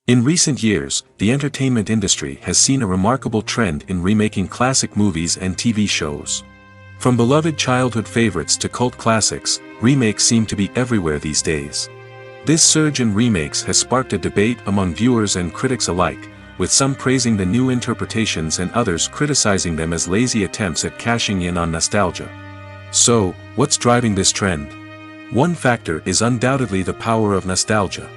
A: In recent years, the entertainment industry has seen a remarkable trend in remaking classic movies and TV shows. From beloved childhood favorites to cult classics, remakes seem to be everywhere these days. This surge in remakes has sparked a debate among viewers and critics alike, with some praising the new interpretations and others criticizing them as lazy attempts at cashing in on nostalgia. So, what's driving this trend? One factor is undoubtedly the power of nostalgia.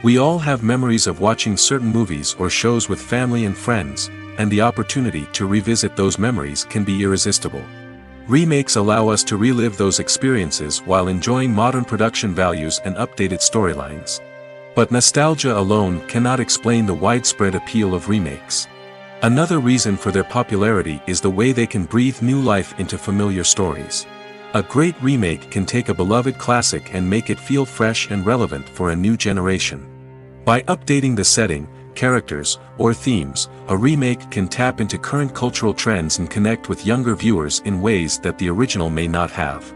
A: We all have memories of watching certain movies or shows with family and friends, and the opportunity to revisit those memories can be irresistible. Remakes allow us to relive those experiences while enjoying modern production values and updated storylines. But nostalgia alone cannot explain the widespread appeal of remakes. Another reason for their popularity is the way they can breathe new life into familiar stories. A great remake can take a beloved classic and make it feel fresh and relevant for a new generation. By updating the setting, characters, or themes, a remake can tap into current cultural trends and connect with younger viewers in ways that the original may not have.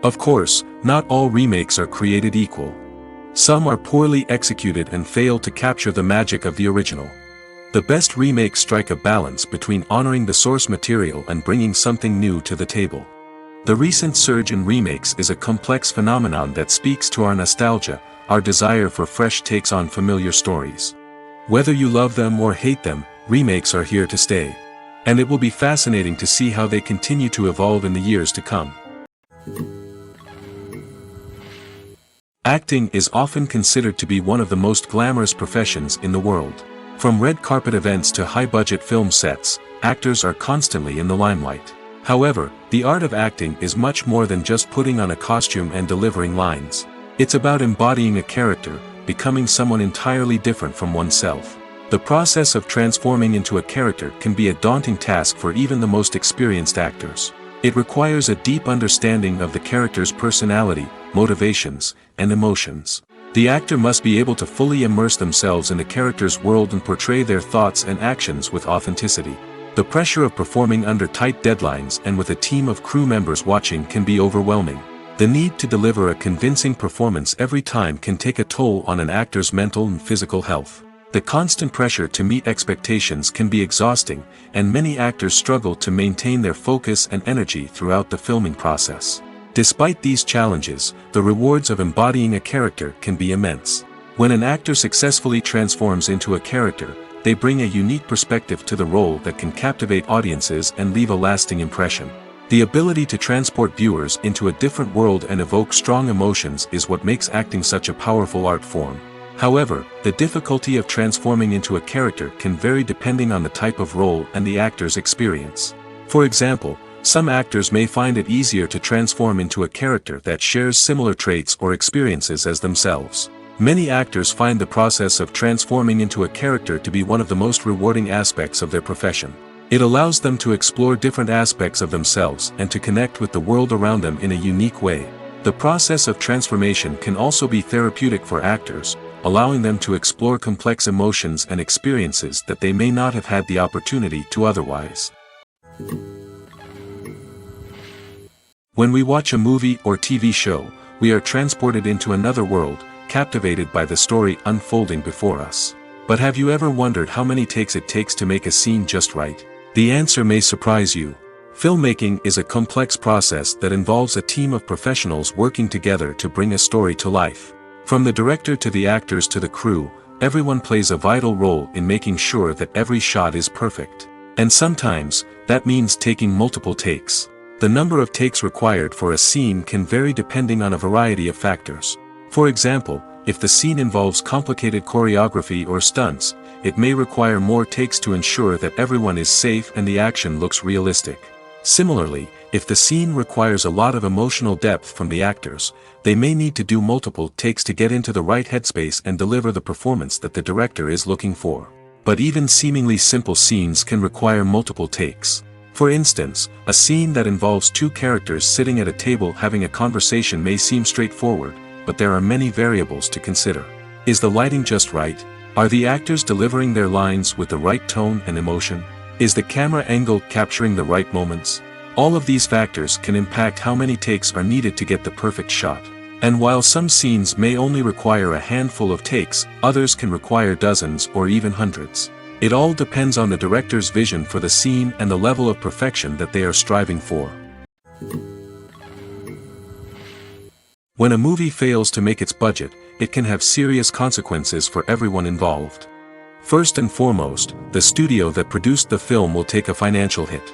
A: Of course, not all remakes are created equal. Some are poorly executed and fail to capture the magic of the original. The best remakes strike a balance between honoring the source material and bringing something new to the table. The recent surge in remakes is a complex phenomenon that speaks to our nostalgia, our desire for fresh takes on familiar stories. Whether you love them or hate them, remakes are here to stay. And it will be fascinating to see how they continue to evolve in the years to come. Acting is often considered to be one of the most glamorous professions in the world. From red carpet events to high-budget film sets, actors are constantly in the limelight. However, the art of acting is much more than just putting on a costume and delivering lines. It's about embodying a character, becoming someone entirely different from oneself. The process of transforming into a character can be a daunting task for even the most experienced actors. It requires a deep understanding of the character's personality, motivations, and emotions. The actor must be able to fully immerse themselves in the character's world and portray their thoughts and actions with authenticity. The pressure of performing under tight deadlines and with a team of crew members watching can be overwhelming. The need to deliver a convincing performance every time can take a toll on an actor's mental and physical health. The constant pressure to meet expectations can be exhausting, and many actors struggle to maintain their focus and energy throughout the filming process. Despite these challenges, the rewards of embodying a character can be immense. When an actor successfully transforms into a character, they bring a unique perspective to the role that can captivate audiences and leave a lasting impression. The ability to transport viewers into a different world and evoke strong emotions is what makes acting such a powerful art form. However, the difficulty of transforming into a character can vary depending on the type of role and the actor's experience. For example, some actors may find it easier to transform into a character that shares similar traits or experiences as themselves. Many actors find the process of transforming into a character to be one of the most rewarding aspects of their profession. It allows them to explore different aspects of themselves and to connect with the world around them in a unique way. The process of transformation can also be therapeutic for actors, allowing them to explore complex emotions and experiences that they may not have had the opportunity to otherwise. When we watch a movie or TV show, we are transported into another world, captivated by the story unfolding before us. But have you ever wondered how many takes it takes to make a scene just right? The answer may surprise you. Filmmaking is a complex process that involves a team of professionals working together to bring a story to life. From the director to the actors to the crew, everyone plays a vital role in making sure that every shot is perfect. And sometimes, that means taking multiple takes. The number of takes required for a scene can vary depending on a variety of factors. For example, if the scene involves complicated choreography or stunts, it may require more takes to ensure that everyone is safe and the action looks realistic. Similarly, if the scene requires a lot of emotional depth from the actors, they may need to do multiple takes to get into the right headspace and deliver the performance that the director is looking for. But even seemingly simple scenes can require multiple takes. For instance, a scene that involves two characters sitting at a table having a conversation may seem straightforward, but there are many variables to consider. Is the lighting just right? Are the actors delivering their lines with the right tone and emotion? Is the camera angle capturing the right moments? All of these factors can impact how many takes are needed to get the perfect shot. And while some scenes may only require a handful of takes, others can require dozens or even hundreds. It all depends on the director's vision for the scene and the level of perfection that they are striving for. When a movie fails to make its budget, it can have serious consequences for everyone involved. First and foremost, the studio that produced the film will take a financial hit.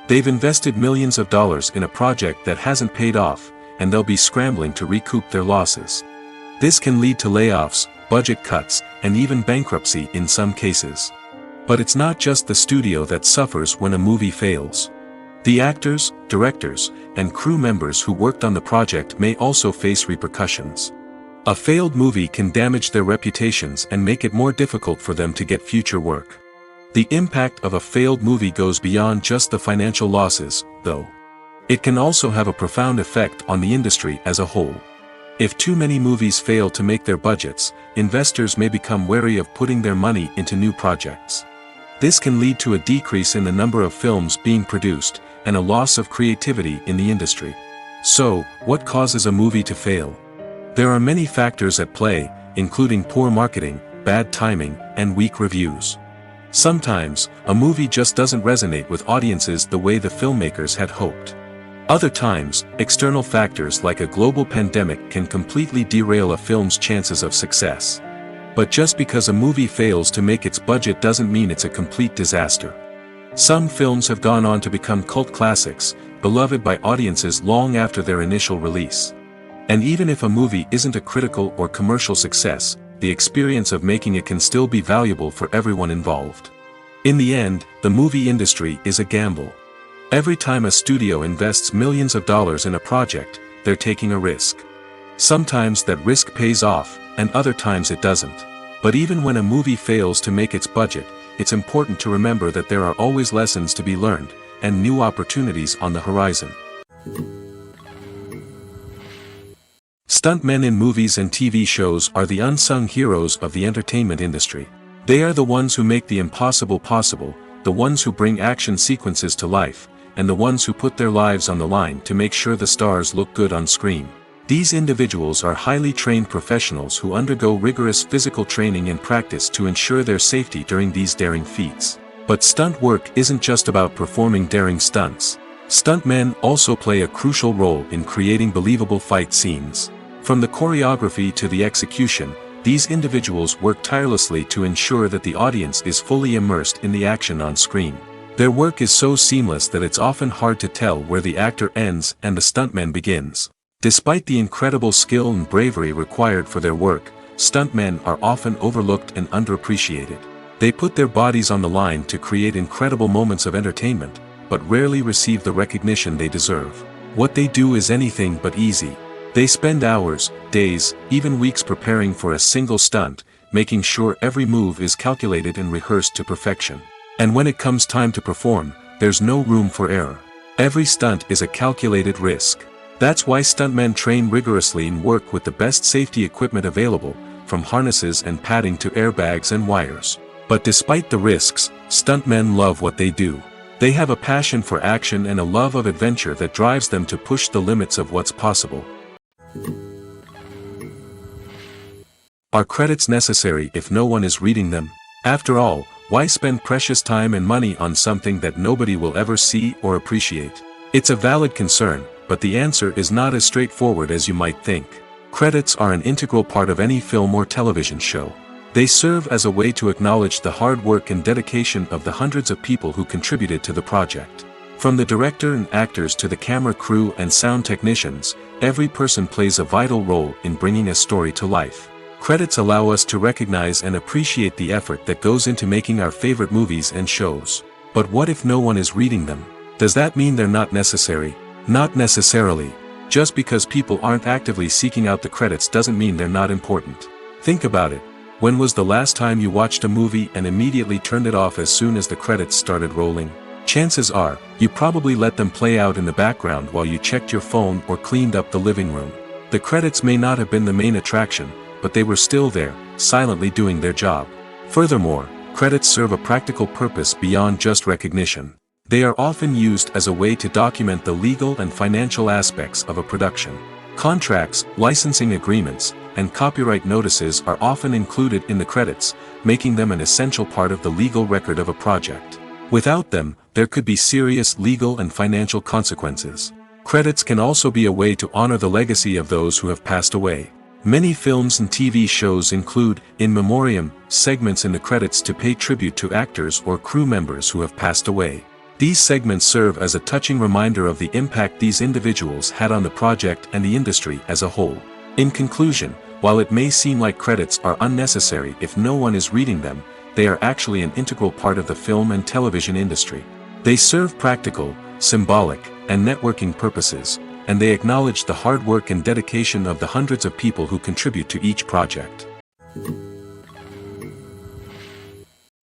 A: They've invested millions of dollars in a project that hasn't paid off, and they'll be scrambling to recoup their losses. This can lead to layoffs, budget cuts, and even bankruptcy in some cases. But it's not just the studio that suffers when a movie fails. The actors, directors, and crew members who worked on the project may also face repercussions. A failed movie can damage their reputations and make it more difficult for them to get future work. The impact of a failed movie goes beyond just the financial losses, though. It can also have a profound effect on the industry as a whole. If too many movies fail to make their budgets, investors may become wary of putting their money into new projects. This can lead to a decrease in the number of films being produced, and a loss of creativity in the industry. So, what causes a movie to fail? There are many factors at play, including poor marketing, bad timing, and weak reviews. Sometimes, a movie just doesn't resonate with audiences the way the filmmakers had hoped. Other times, external factors like a global pandemic can completely derail a film's chances of success. But just because a movie fails to make its budget doesn't mean it's a complete disaster. Some films have gone on to become cult classics, beloved by audiences long after their initial release. And even if a movie isn't a critical or commercial success, the experience of making it can still be valuable for everyone involved. In the end, the movie industry is a gamble. Every time a studio invests millions of dollars in a project, they're taking a risk. Sometimes that risk pays off, and other times it doesn't. But even when a movie fails to make its budget, it's important to remember that there are always lessons to be learned, and new opportunities on the horizon. Stuntmen in movies and TV shows are the unsung heroes of the entertainment industry. They are the ones who make the impossible possible, the ones who bring action sequences to life, and the ones who put their lives on the line to make sure the stars look good on screen. These individuals are highly trained professionals who undergo rigorous physical training and practice to ensure their safety during these daring feats. But stunt work isn't just about performing daring stunts. Stuntmen also play a crucial role in creating believable fight scenes. From the choreography to the execution, these individuals work tirelessly to ensure that the audience is fully immersed in the action on screen. Their work is so seamless that it's often hard to tell where the actor ends and the stuntman begins. Despite the incredible skill and bravery required for their work, stuntmen are often overlooked and underappreciated. They put their bodies on the line to create incredible moments of entertainment, but rarely receive the recognition they deserve. What they do is anything but easy. They spend hours, days, even weeks preparing for a single stunt, making sure every move is calculated and rehearsed to perfection. And when it comes time to perform, there's no room for error. Every stunt is a calculated risk. That's why stuntmen train rigorously and work with the best safety equipment available, from harnesses and padding to airbags and wires. But despite the risks, stuntmen love what they do. They have a passion for action and a love of adventure that drives them to push the limits of what's possible. Are credits necessary if no one is reading them? After all, why spend precious time and money on something that nobody will ever see or appreciate? It's a valid concern, but the answer is not as straightforward as you might think. Credits are an integral part of any film or television show. They serve as a way to acknowledge the hard work and dedication of the hundreds of people who contributed to the project. From the director and actors to the camera crew and sound technicians, every person plays a vital role in bringing a story to life. Credits allow us to recognize and appreciate the effort that goes into making our favorite movies and shows. But what if no one is reading them? Does that mean they're not necessary? Not necessarily. Just because people aren't actively seeking out the credits doesn't mean they're not important. Think about it. When was the last time you watched a movie and immediately turned it off as soon as the credits started rolling? Chances are, you probably let them play out in the background while you checked your phone or cleaned up the living room. The credits may not have been the main attraction, but they were still there, silently doing their job. Furthermore, credits serve a practical purpose beyond just recognition. They are often used as a way to document the legal and financial aspects of a production. Contracts, licensing agreements, and copyright notices are often included in the credits, making them an essential part of the legal record of a project. Without them, there could be serious legal and financial consequences. Credits can also be a way to honor the legacy of those who have passed away. Many films and TV shows include, in memoriam, segments in the credits to pay tribute to actors or crew members who have passed away. These segments serve as a touching reminder of the impact these individuals had on the project and the industry as a whole. In conclusion, while it may seem like credits are unnecessary if no one is reading them, they are actually an integral part of the film and television industry. They serve practical, symbolic, and networking purposes, and they acknowledge the hard work and dedication of the hundreds of people who contribute to each project.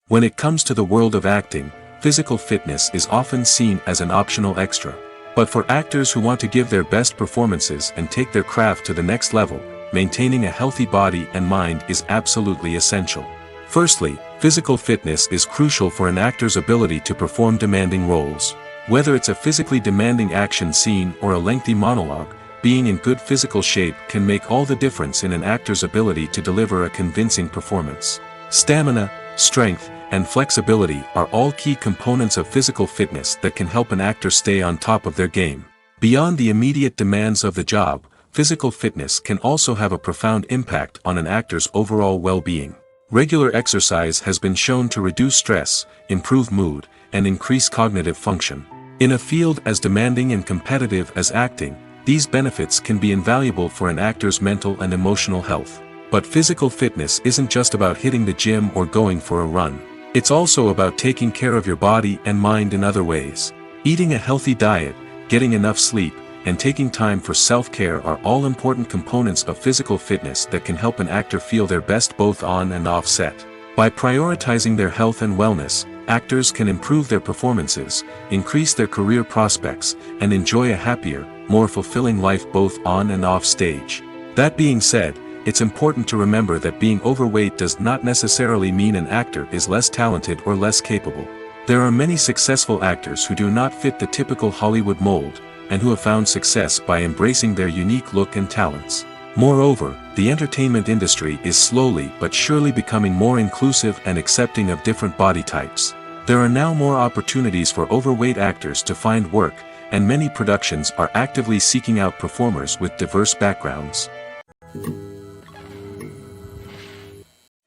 A: When it comes to the world of acting, physical fitness is often seen as an optional extra. But for actors who want to give their best performances and take their craft to the next level, maintaining a healthy body and mind is absolutely essential. Firstly, physical fitness is crucial for an actor's ability to perform demanding roles. Whether it's a physically demanding action scene or a lengthy monologue, being in good physical shape can make all the difference in an actor's ability to deliver a convincing performance. Stamina, strength, and flexibility are all key components of physical fitness that can help an actor stay on top of their game. Beyond the immediate demands of the job, physical fitness can also have a profound impact on an actor's overall well-being. Regular exercise has been shown to reduce stress, improve mood, and increase cognitive function. In a field as demanding and competitive as acting, these benefits can be invaluable for an actor's mental and emotional health. But physical fitness isn't just about hitting the gym or going for a run. It's also about taking care of your body and mind in other ways. Eating a healthy diet, getting enough sleep, and taking time for self-care are all important components of physical fitness that can help an actor feel their best both on and off set. By prioritizing their health and wellness, actors can improve their performances, increase their career prospects, and enjoy a happier, more fulfilling life both on and off stage. That being said, it's important to remember that being overweight does not necessarily mean an actor is less talented or less capable. There are many successful actors who do not fit the typical Hollywood mold, and who have found success by embracing their unique look and talents. Moreover, the entertainment industry is slowly but surely becoming more inclusive and accepting of different body types. There are now more opportunities for overweight actors to find work, and many productions are actively seeking out performers with diverse backgrounds.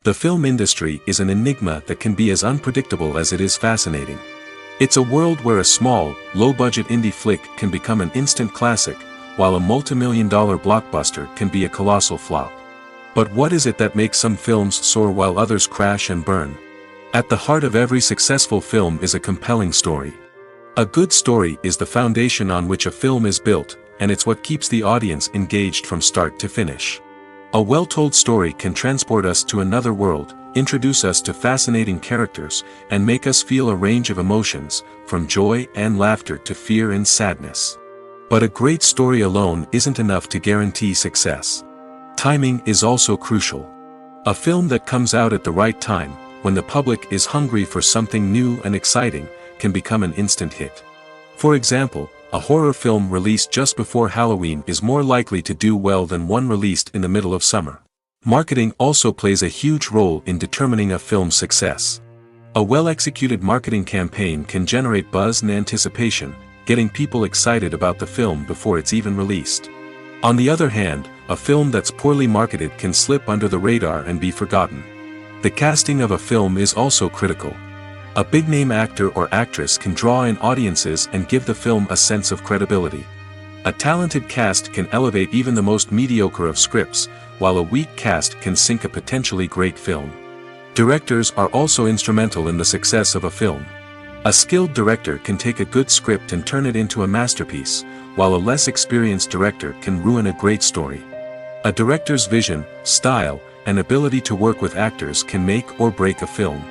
A: The film industry is an enigma that can be as unpredictable as it is fascinating. It's a world where a small, low-budget indie flick can become an instant classic, while a multi-million-dollar blockbuster can be a colossal flop. But what is it that makes some films soar while others crash and burn? At the heart of every successful film is a compelling story. A good story is the foundation on which a film is built, and it's what keeps the audience engaged from start to finish. A well-told story can transport us to another world, introduce us to fascinating characters, and make us feel a range of emotions, from joy and laughter to fear and sadness. But a great story alone isn't enough to guarantee success. Timing is also crucial. A film that comes out at the right time, when the public is hungry for something new and exciting, can become an instant hit. For example, a horror film released just before Halloween is more likely to do well than one released in the middle of summer. Marketing also plays a huge role in determining a film's success. A well-executed marketing campaign can generate buzz and anticipation, getting people excited about the film before it's even released. On the other hand, a film that's poorly marketed can slip under the radar and be forgotten. The casting of a film is also critical. A big-name actor or actress can draw in audiences and give the film a sense of credibility. A talented cast can elevate even the most mediocre of scripts, while a weak cast can sink a potentially great film. Directors are also instrumental in the success of a film. A skilled director can take a good script and turn it into a masterpiece, while a less experienced director can ruin a great story. A director's vision, style, and ability to work with actors can make or break a film.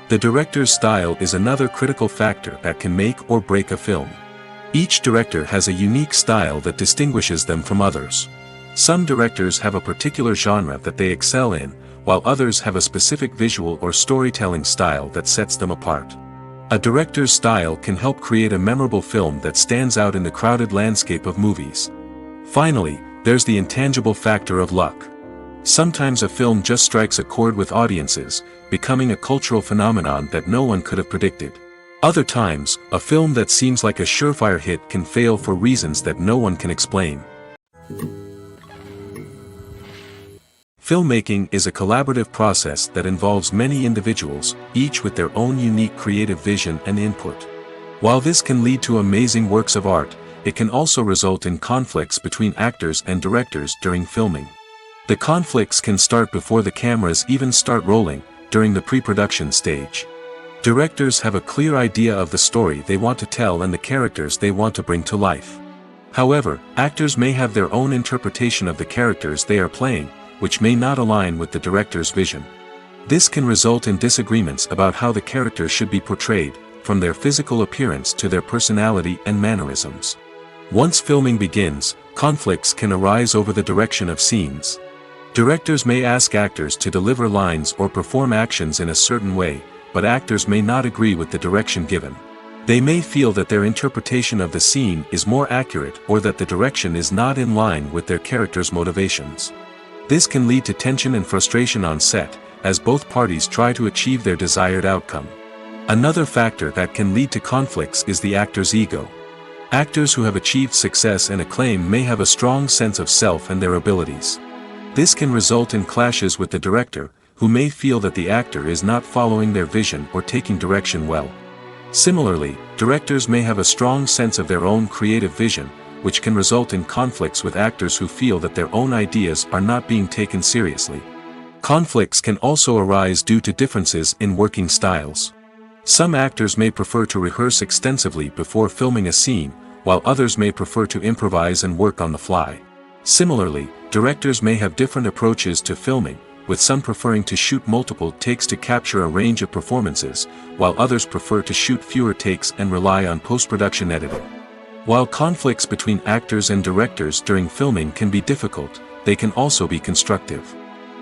A: The director's style is another critical factor that can make or break a film. Each director has a unique style that distinguishes them from others. Some directors have a particular genre that they excel in, while others have a specific visual or storytelling style that sets them apart. A director's style can help create a memorable film that stands out in the crowded landscape of movies. Finally, there's the intangible factor of luck. Sometimes a film just strikes a chord with audiences, becoming a cultural phenomenon that no one could have predicted. Other times, a film that seems like a surefire hit can fail for reasons that no one can explain. Filmmaking is a collaborative process that involves many individuals, each with their own unique creative vision and input. While this can lead to amazing works of art, it can also result in conflicts between actors and directors during filming. The conflicts can start before the cameras even start rolling, during the pre-production stage. Directors have a clear idea of the story they want to tell and the characters they want to bring to life. However, actors may have their own interpretation of the characters they are playing, which may not align with the director's vision. This can result in disagreements about how the characters should be portrayed, from their physical appearance to their personality and mannerisms. Once filming begins, conflicts can arise over the direction of scenes. Directors may ask actors to deliver lines or perform actions in a certain way, but actors may not agree with the direction given. They may feel that their interpretation of the scene is more accurate or that the direction is not in line with their character's motivations. This can lead to tension and frustration on set, as both parties try to achieve their desired outcome. Another factor that can lead to conflicts is the actor's ego. Actors who have achieved success and acclaim may have a strong sense of self and their abilities. This can result in clashes with the director, who may feel that the actor is not following their vision or taking direction well. Similarly, directors may have a strong sense of their own creative vision, which can result in conflicts with actors who feel that their own ideas are not being taken seriously. Conflicts can also arise due to differences in working styles. Some actors may prefer to rehearse extensively before filming a scene, while others may prefer to improvise and work on the fly. Similarly, directors may have different approaches to filming, with some preferring to shoot multiple takes to capture a range of performances, while others prefer to shoot fewer takes and rely on post-production editing. While conflicts between actors and directors during filming can be difficult, they can also be constructive.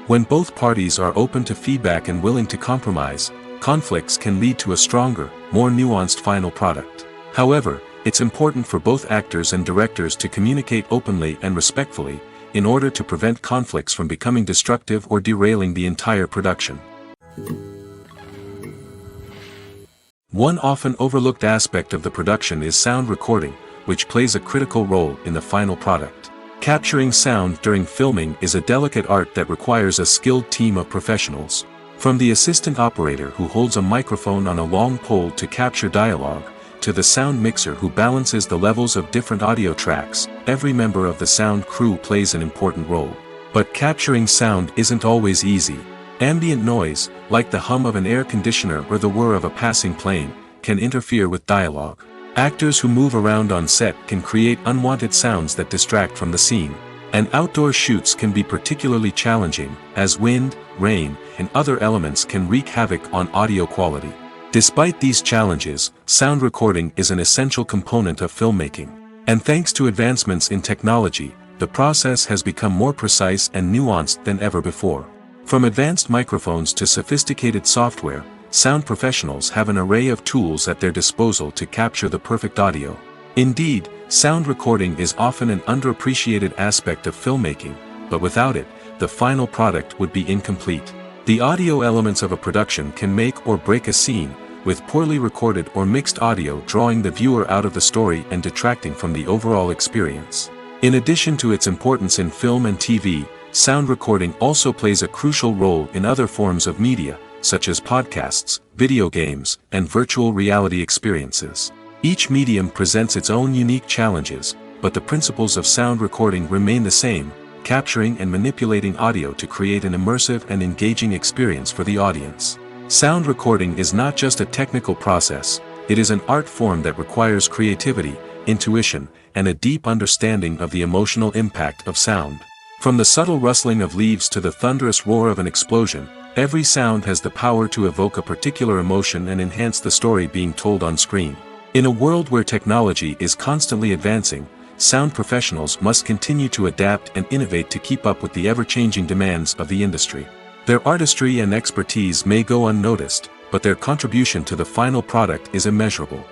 A: When both parties are open to feedback and willing to compromise, conflicts can lead to a stronger, more nuanced final product. However, it's important for both actors and directors to communicate openly and respectfully, in order to prevent conflicts from becoming destructive or derailing the entire production. One often overlooked aspect of the production is sound recording, which plays a critical role in the final product. Capturing sound during filming is a delicate art that requires a skilled team of professionals. From the assistant operator who holds a microphone on a long pole to capture dialogue, to the sound mixer who balances the levels of different audio tracks, every member of the sound crew plays an important role. But capturing sound isn't always easy. Ambient noise, like the hum of an air conditioner or the whir of a passing plane, can interfere with dialogue. Actors who move around on set can create unwanted sounds that distract from the scene. And outdoor shoots can be particularly challenging, as wind, rain, and other elements can wreak havoc on audio quality. Despite these challenges, sound recording is an essential component of filmmaking. And thanks to advancements in technology, the process has become more precise and nuanced than ever before. From advanced microphones to sophisticated software, sound professionals have an array of tools at their disposal to capture the perfect audio. Indeed, sound recording is often an underappreciated aspect of filmmaking, but without it, the final product would be incomplete. The audio elements of a production can make or break a scene, with poorly recorded or mixed audio drawing the viewer out of the story and detracting from the overall experience. In addition to its importance in film and TV, sound recording also plays a crucial role in other forms of media, such as podcasts, video games, and virtual reality experiences. Each medium presents its own unique challenges, but the principles of sound recording remain the same, capturing and manipulating audio to create an immersive and engaging experience for the audience. Sound recording is not just a technical process, it is an art form that requires creativity, intuition, and a deep understanding of the emotional impact of sound. From the subtle rustling of leaves to the thunderous roar of an explosion, every sound has the power to evoke a particular emotion and enhance the story being told on screen. In a world where technology is constantly advancing, sound professionals must continue to adapt and innovate to keep up with the ever-changing demands of the industry. Their artistry and expertise may go unnoticed, but their contribution to the final product is immeasurable.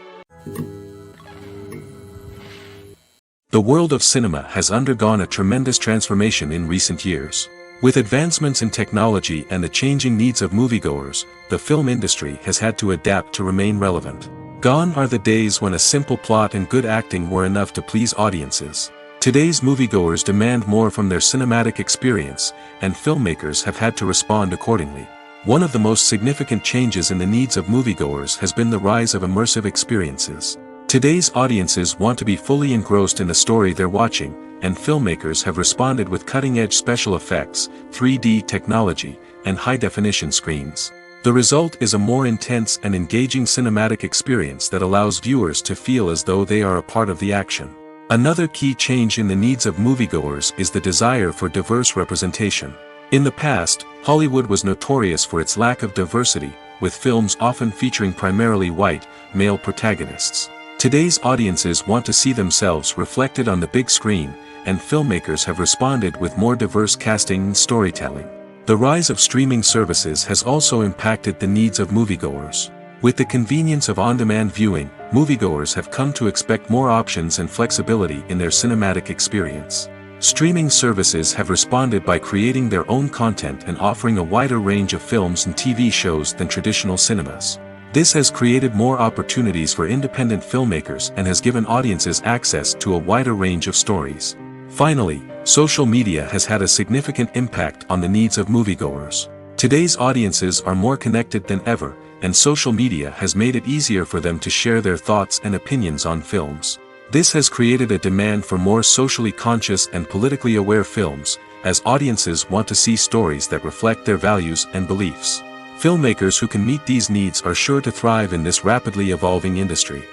A: The world of cinema has undergone a tremendous transformation in recent years. With advancements in technology and the changing needs of moviegoers, the film industry has had to adapt to remain relevant. Gone are the days when a simple plot and good acting were enough to please audiences. Today's moviegoers demand more from their cinematic experience, and filmmakers have had to respond accordingly. One of the most significant changes in the needs of moviegoers has been the rise of immersive experiences. Today's audiences want to be fully engrossed in the story they're watching, and filmmakers have responded with cutting-edge special effects, 3D technology, and high-definition screens. The result is a more intense and engaging cinematic experience that allows viewers to feel as though they are a part of the action. Another key change in the needs of moviegoers is the desire for diverse representation. In the past, Hollywood was notorious for its lack of diversity, with films often featuring primarily white, male protagonists. Today's audiences want to see themselves reflected on the big screen, and filmmakers have responded with more diverse casting and storytelling. The rise of streaming services has also impacted the needs of moviegoers. With the convenience of on-demand viewing, moviegoers have come to expect more options and flexibility in their cinematic experience. Streaming services have responded by creating their own content and offering a wider range of films and TV shows than traditional cinemas. This has created more opportunities for independent filmmakers and has given audiences access to a wider range of stories. Finally, social media has had a significant impact on the needs of moviegoers. Today's audiences are more connected than ever, and social media has made it easier for them to share their thoughts and opinions on films. This has created a demand for more socially conscious and politically aware films, as audiences want to see stories that reflect their values and beliefs. Filmmakers who can meet these needs are sure to thrive in this rapidly evolving industry.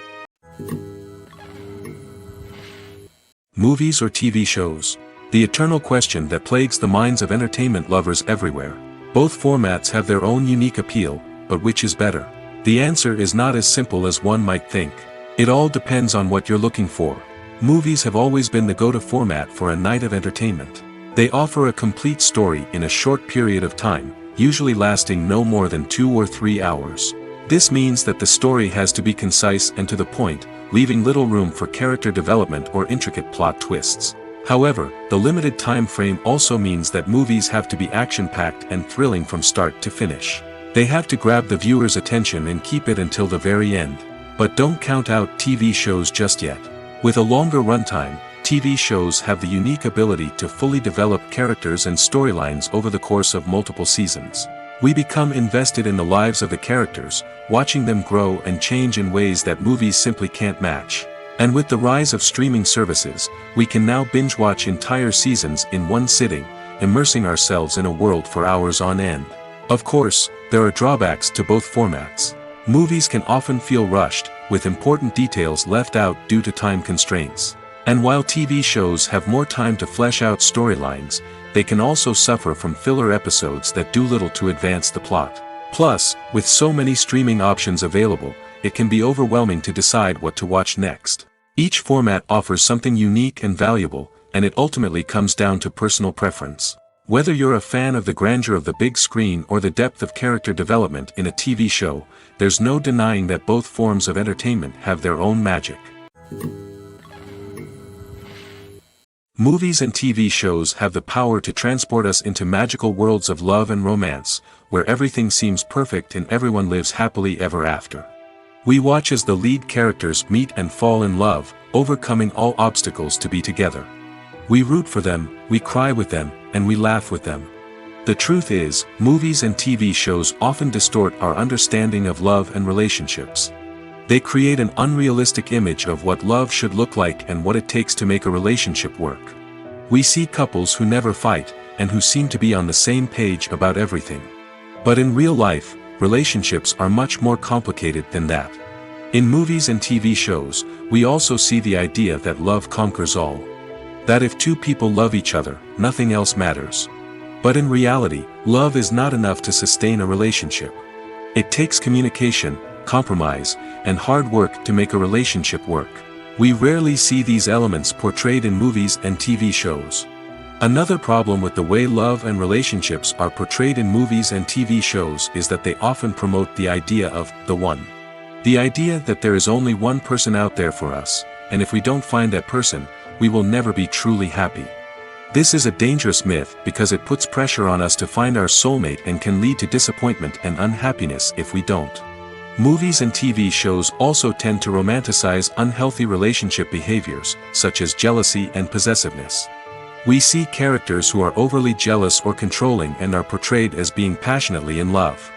A: Movies or TV shows? The eternal question that plagues the minds of entertainment lovers everywhere. Both formats have their own unique appeal, but which is better? The answer is not as simple as one might think. It all depends on what you're looking for. Movies have always been the go-to format for a night of entertainment. They offer a complete story in a short period of time, usually lasting no more than 2 or 3 hours. This means that the story has to be concise and to the point, leaving little room for character development or intricate plot twists. However, the limited time frame also means that movies have to be action-packed and thrilling from start to finish. They have to grab the viewer's attention and keep it until the very end. But don't count out TV shows just yet. With a longer runtime, TV shows have the unique ability to fully develop characters and storylines over the course of multiple seasons. We become invested in the lives of the characters, watching them grow and change in ways that movies simply can't match. And with the rise of streaming services, we can now binge-watch entire seasons in one sitting, immersing ourselves in a world for hours on end. Of course, there are drawbacks to both formats. Movies can often feel rushed, with important details left out due to time constraints. And while TV shows have more time to flesh out storylines, they can also suffer from filler episodes that do little to advance the plot. Plus, with so many streaming options available, it can be overwhelming to decide what to watch next. Each format offers something unique and valuable, and it ultimately comes down to personal preference. Whether you're a fan of the grandeur of the big screen or the depth of character development in a TV show, there's no denying that both forms of entertainment have their own magic. Movies and TV shows have the power to transport us into magical worlds of love and romance, where everything seems perfect and everyone lives happily ever after. We watch as the lead characters meet and fall in love, overcoming all obstacles to be together. We root for them, we cry with them, and we laugh with them. The truth is, movies and TV shows often distort our understanding of love and relationships. They create an unrealistic image of what love should look like and what it takes to make a relationship work. We see couples who never fight, and who seem to be on the same page about everything. But in real life, relationships are much more complicated than that. In movies and TV shows, we also see the idea that love conquers all. That if two people love each other, nothing else matters. But in reality, love is not enough to sustain a relationship. It takes communication, compromise, and hard work to make a relationship work. We rarely see these elements portrayed in movies and TV shows. Another problem with the way love and relationships are portrayed in movies and TV shows is that they often promote the idea of the one. The idea that there is only one person out there for us, and if we don't find that person, we will never be truly happy. This is a dangerous myth because it puts pressure on us to find our soulmate and can lead to disappointment and unhappiness if we don't. Movies and TV shows also tend to romanticize unhealthy relationship behaviors, such as jealousy and possessiveness. We see characters who are overly jealous or controlling and are portrayed as being passionately in love.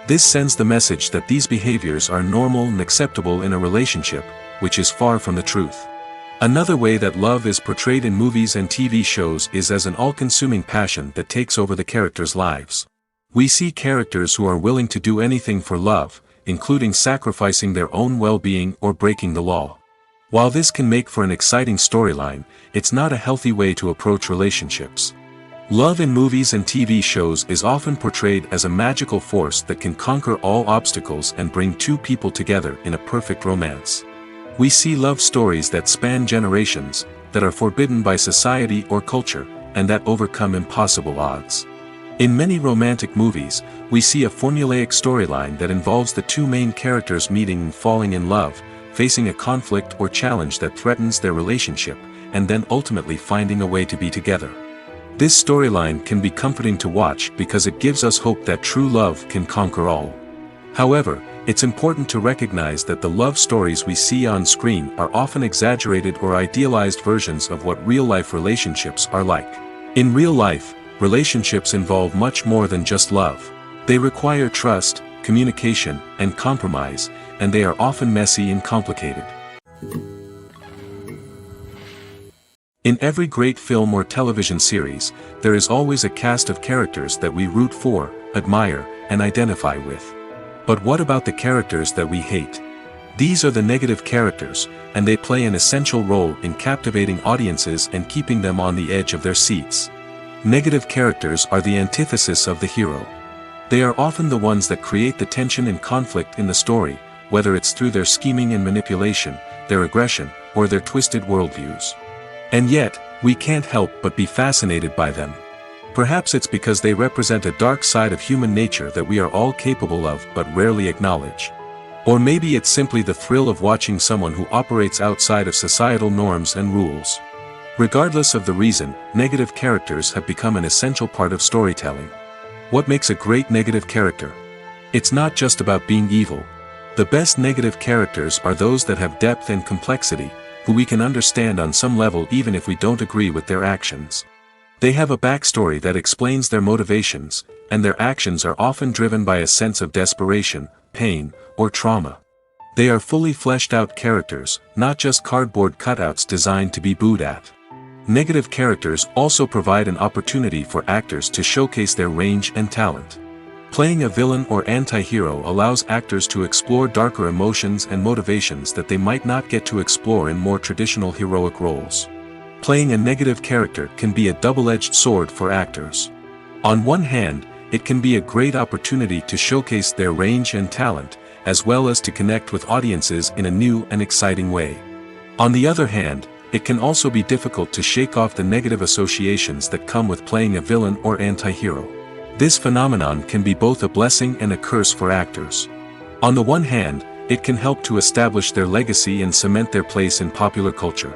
A: This sends the message that these behaviors are normal and acceptable in a relationship, which is far from the truth. Another way that love is portrayed in movies and TV shows is as an all-consuming passion that takes over the characters' lives. We see characters who are willing to do anything for love, including sacrificing their own well-being or breaking the law. While this can make for an exciting storyline, it's not a healthy way to approach relationships. Love in movies and TV shows is often portrayed as a magical force that can conquer all obstacles and bring two people together in a perfect romance. We see love stories that span generations, that are forbidden by society or culture, and that overcome impossible odds. In many romantic movies, we see a formulaic storyline that involves the two main characters meeting and falling in love, facing a conflict or challenge that threatens their relationship, and then ultimately finding a way to be together. This storyline can be comforting to watch because it gives us hope that true love can conquer all. However, it's important to recognize that the love stories we see on screen are often exaggerated or idealized versions of what real-life relationships are like. In real life, relationships involve much more than just love. They require trust, communication, and compromise, and they are often messy and complicated. In every great film or television series, there is always a cast of characters that we root for, admire, and identify with. But what about the characters that we hate? These are the negative characters, and they play an essential role in captivating audiences and keeping them on the edge of their seats. Negative characters are the antithesis of the hero. They are often the ones that create the tension and conflict in the story, whether it's through their scheming and manipulation, their aggression, or their twisted worldviews. And yet, we can't help but be fascinated by them. Perhaps it's because they represent a dark side of human nature that we are all capable of but rarely acknowledge. Or maybe it's simply the thrill of watching someone who operates outside of societal norms and rules. Regardless of the reason, negative characters have become an essential part of storytelling. What makes a great negative character? It's not just about being evil. The best negative characters are those that have depth and complexity, who we can understand on some level even if we don't agree with their actions. They have a backstory that explains their motivations, and their actions are often driven by a sense of desperation, pain, or trauma. They are fully fleshed out characters, not just cardboard cutouts designed to be booed at. Negative characters also provide an opportunity for actors to showcase their range and talent. Playing a villain or anti-hero allows actors to explore darker emotions and motivations that they might not get to explore in more traditional heroic roles. Playing a negative character can be a double-edged sword for actors. On one hand, it can be a great opportunity to showcase their range and talent, as well as to connect with audiences in a new and exciting way. On the other hand, it can also be difficult to shake off the negative associations that come with playing a villain or anti-hero. This phenomenon can be both a blessing and a curse for actors. On the one hand, it can help to establish their legacy and cement their place in popular culture.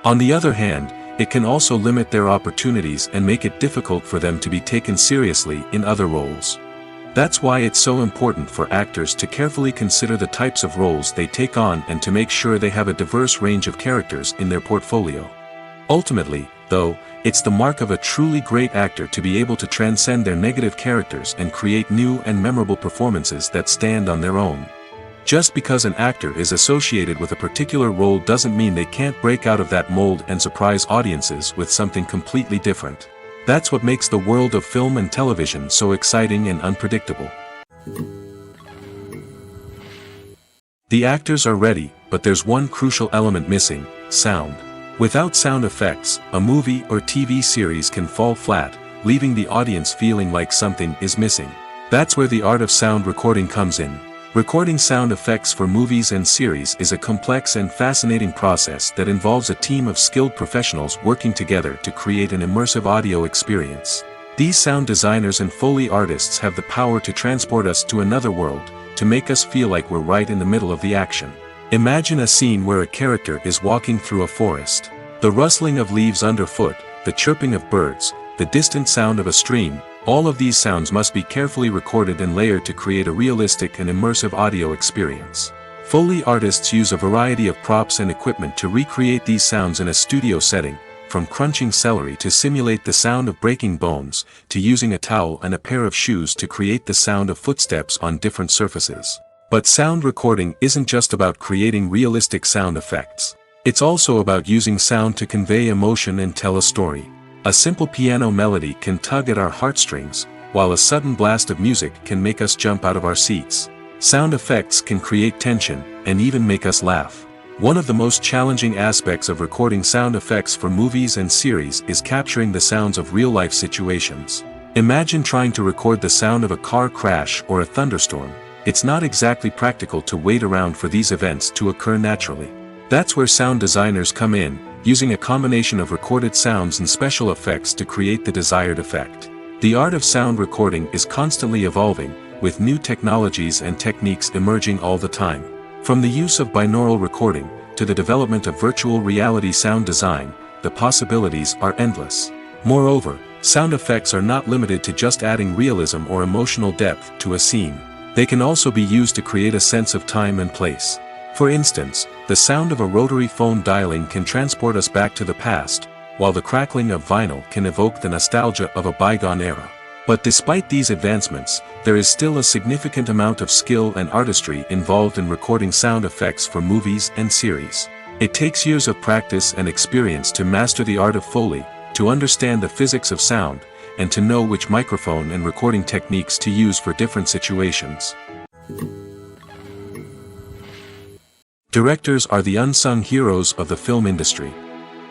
A: On the other hand, it can also limit their opportunities and make it difficult for them to be taken seriously in other roles. That's why it's so important for actors to carefully consider the types of roles they take on and to make sure they have a diverse range of characters in their portfolio. Ultimately, though, it's the mark of a truly great actor to be able to transcend their negative characters and create new and memorable performances that stand on their own. Just because an actor is associated with a particular role doesn't mean they can't break out of that mold and surprise audiences with something completely different. That's what makes the world of film and television so exciting and unpredictable. The actors are ready, but there's one crucial element missing: sound. Without sound effects, a movie or TV series can fall flat, leaving the audience feeling like something is missing. That's where the art of sound recording comes in. Recording sound effects for movies and series is a complex and fascinating process that involves a team of skilled professionals working together to create an immersive audio experience. These sound designers and Foley artists have the power to transport us to another world, to make us feel like we're right in the middle of the action. Imagine a scene where a character is walking through a forest. The rustling of leaves underfoot, the chirping of birds, the distant sound of a stream, All of these sounds must be carefully recorded and layered to create a realistic and immersive audio experience. Foley artists use a variety of props and equipment to recreate these sounds in a studio setting, from crunching celery to simulate the sound of breaking bones, to using a towel and a pair of shoes to create the sound of footsteps on different surfaces. But sound recording isn't just about creating realistic sound effects. It's also about using sound to convey emotion and tell a story. A simple piano melody can tug at our heartstrings, while a sudden blast of music can make us jump out of our seats. Sound effects can create tension, and even make us laugh. One of the most challenging aspects of recording sound effects for movies and series is capturing the sounds of real-life situations. Imagine trying to record the sound of a car crash or a thunderstorm. It's not exactly practical to wait around for these events to occur naturally. That's where sound designers come in, using a combination of recorded sounds and special effects to create the desired effect. The art of sound recording is constantly evolving, with new technologies and techniques emerging all the time. From the use of binaural recording, to the development of virtual reality sound design, the possibilities are endless. Moreover, sound effects are not limited to just adding realism or emotional depth to a scene. They can also be used to create a sense of time and place. For instance, the sound of a rotary phone dialing can transport us back to the past, while the crackling of vinyl can evoke the nostalgia of a bygone era. But despite these advancements, there is still a significant amount of skill and artistry involved in recording sound effects for movies and series. It takes years of practice and experience to master the art of Foley, to understand the physics of sound, and to know which microphone and recording techniques to use for different situations. Directors are the unsung heroes of the film industry.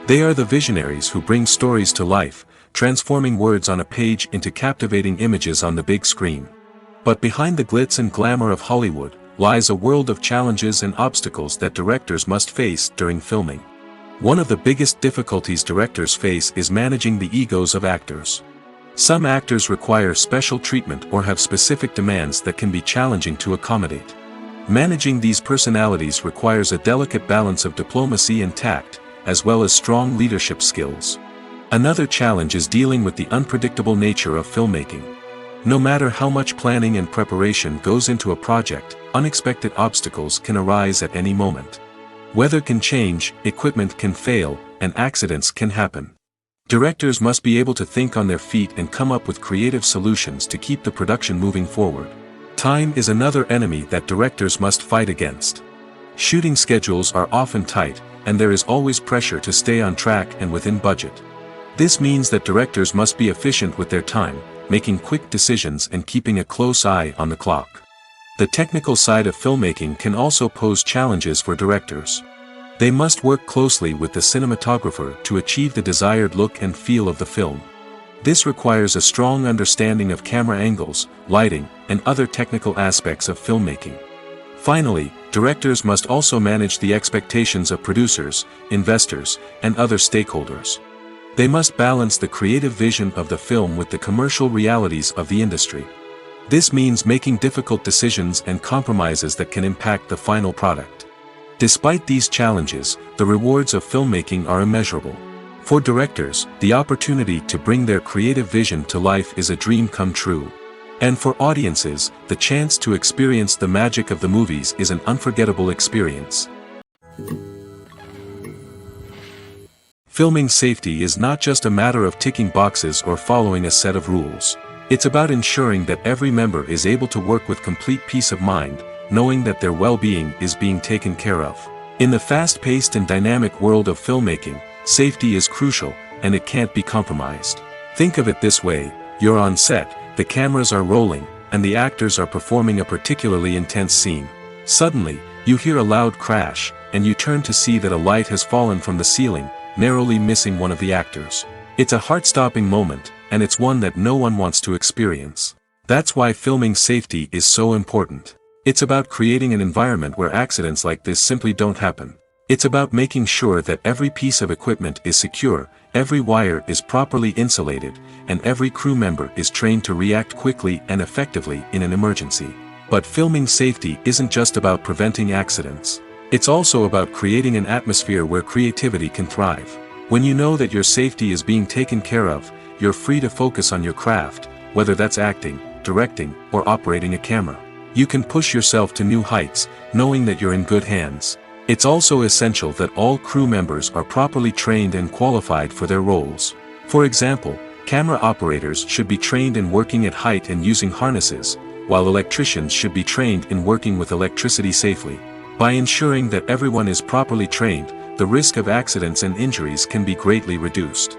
A: They are the visionaries who bring stories to life, transforming words on a page into captivating images on the big screen. But behind the glitz and glamour of Hollywood, lies a world of challenges and obstacles that directors must face during filming. One of the biggest difficulties directors face is managing the egos of actors. Some actors require special treatment or have specific demands that can be challenging to accommodate. Managing these personalities requires a delicate balance of diplomacy and tact, as well as strong leadership skills. Another challenge is dealing with the unpredictable nature of filmmaking. No matter how much planning and preparation goes into a project, unexpected obstacles can arise at any moment. Weather can change, equipment can fail, and accidents can happen. Directors must be able to think on their feet and come up with creative solutions to keep the production moving forward. Time is another enemy that directors must fight against. Shooting schedules are often tight, and there is always pressure to stay on track and within budget. This means that directors must be efficient with their time, making quick decisions and keeping a close eye on the clock. The technical side of filmmaking can also pose challenges for directors. They must work closely with the cinematographer to achieve the desired look and feel of the film. This requires a strong understanding of camera angles, lighting, and other technical aspects of filmmaking. Finally, directors must also manage the expectations of producers, investors, and other stakeholders. They must balance the creative vision of the film with the commercial realities of the industry. This means making difficult decisions and compromises that can impact the final product. Despite these challenges, the rewards of filmmaking are immeasurable. For directors, the opportunity to bring their creative vision to life is a dream come true. And for audiences, the chance to experience the magic of the movies is an unforgettable experience. Filming safety is not just a matter of ticking boxes or following a set of rules. It's about ensuring that every member is able to work with complete peace of mind, knowing that their well-being is being taken care of. In the fast-paced and dynamic world of filmmaking, safety is crucial, and it can't be compromised. Think of it this way: you're on set, the cameras are rolling, and the actors are performing a particularly intense scene. Suddenly, you hear a loud crash, and you turn to see that a light has fallen from the ceiling, narrowly missing one of the actors. It's a heart-stopping moment, and it's one that no one wants to experience. That's why filming safety is so important. It's about creating an environment where accidents like this simply don't happen. It's about making sure that every piece of equipment is secure, every wire is properly insulated, and every crew member is trained to react quickly and effectively in an emergency. But filming safety isn't just about preventing accidents. It's also about creating an atmosphere where creativity can thrive. When you know that your safety is being taken care of, you're free to focus on your craft, whether that's acting, directing, or operating a camera. You can push yourself to new heights, knowing that you're in good hands. It's also essential that all crew members are properly trained and qualified for their roles. For example, camera operators should be trained in working at height and using harnesses, while electricians should be trained in working with electricity safely. By ensuring that everyone is properly trained, the risk of accidents and injuries can be greatly reduced.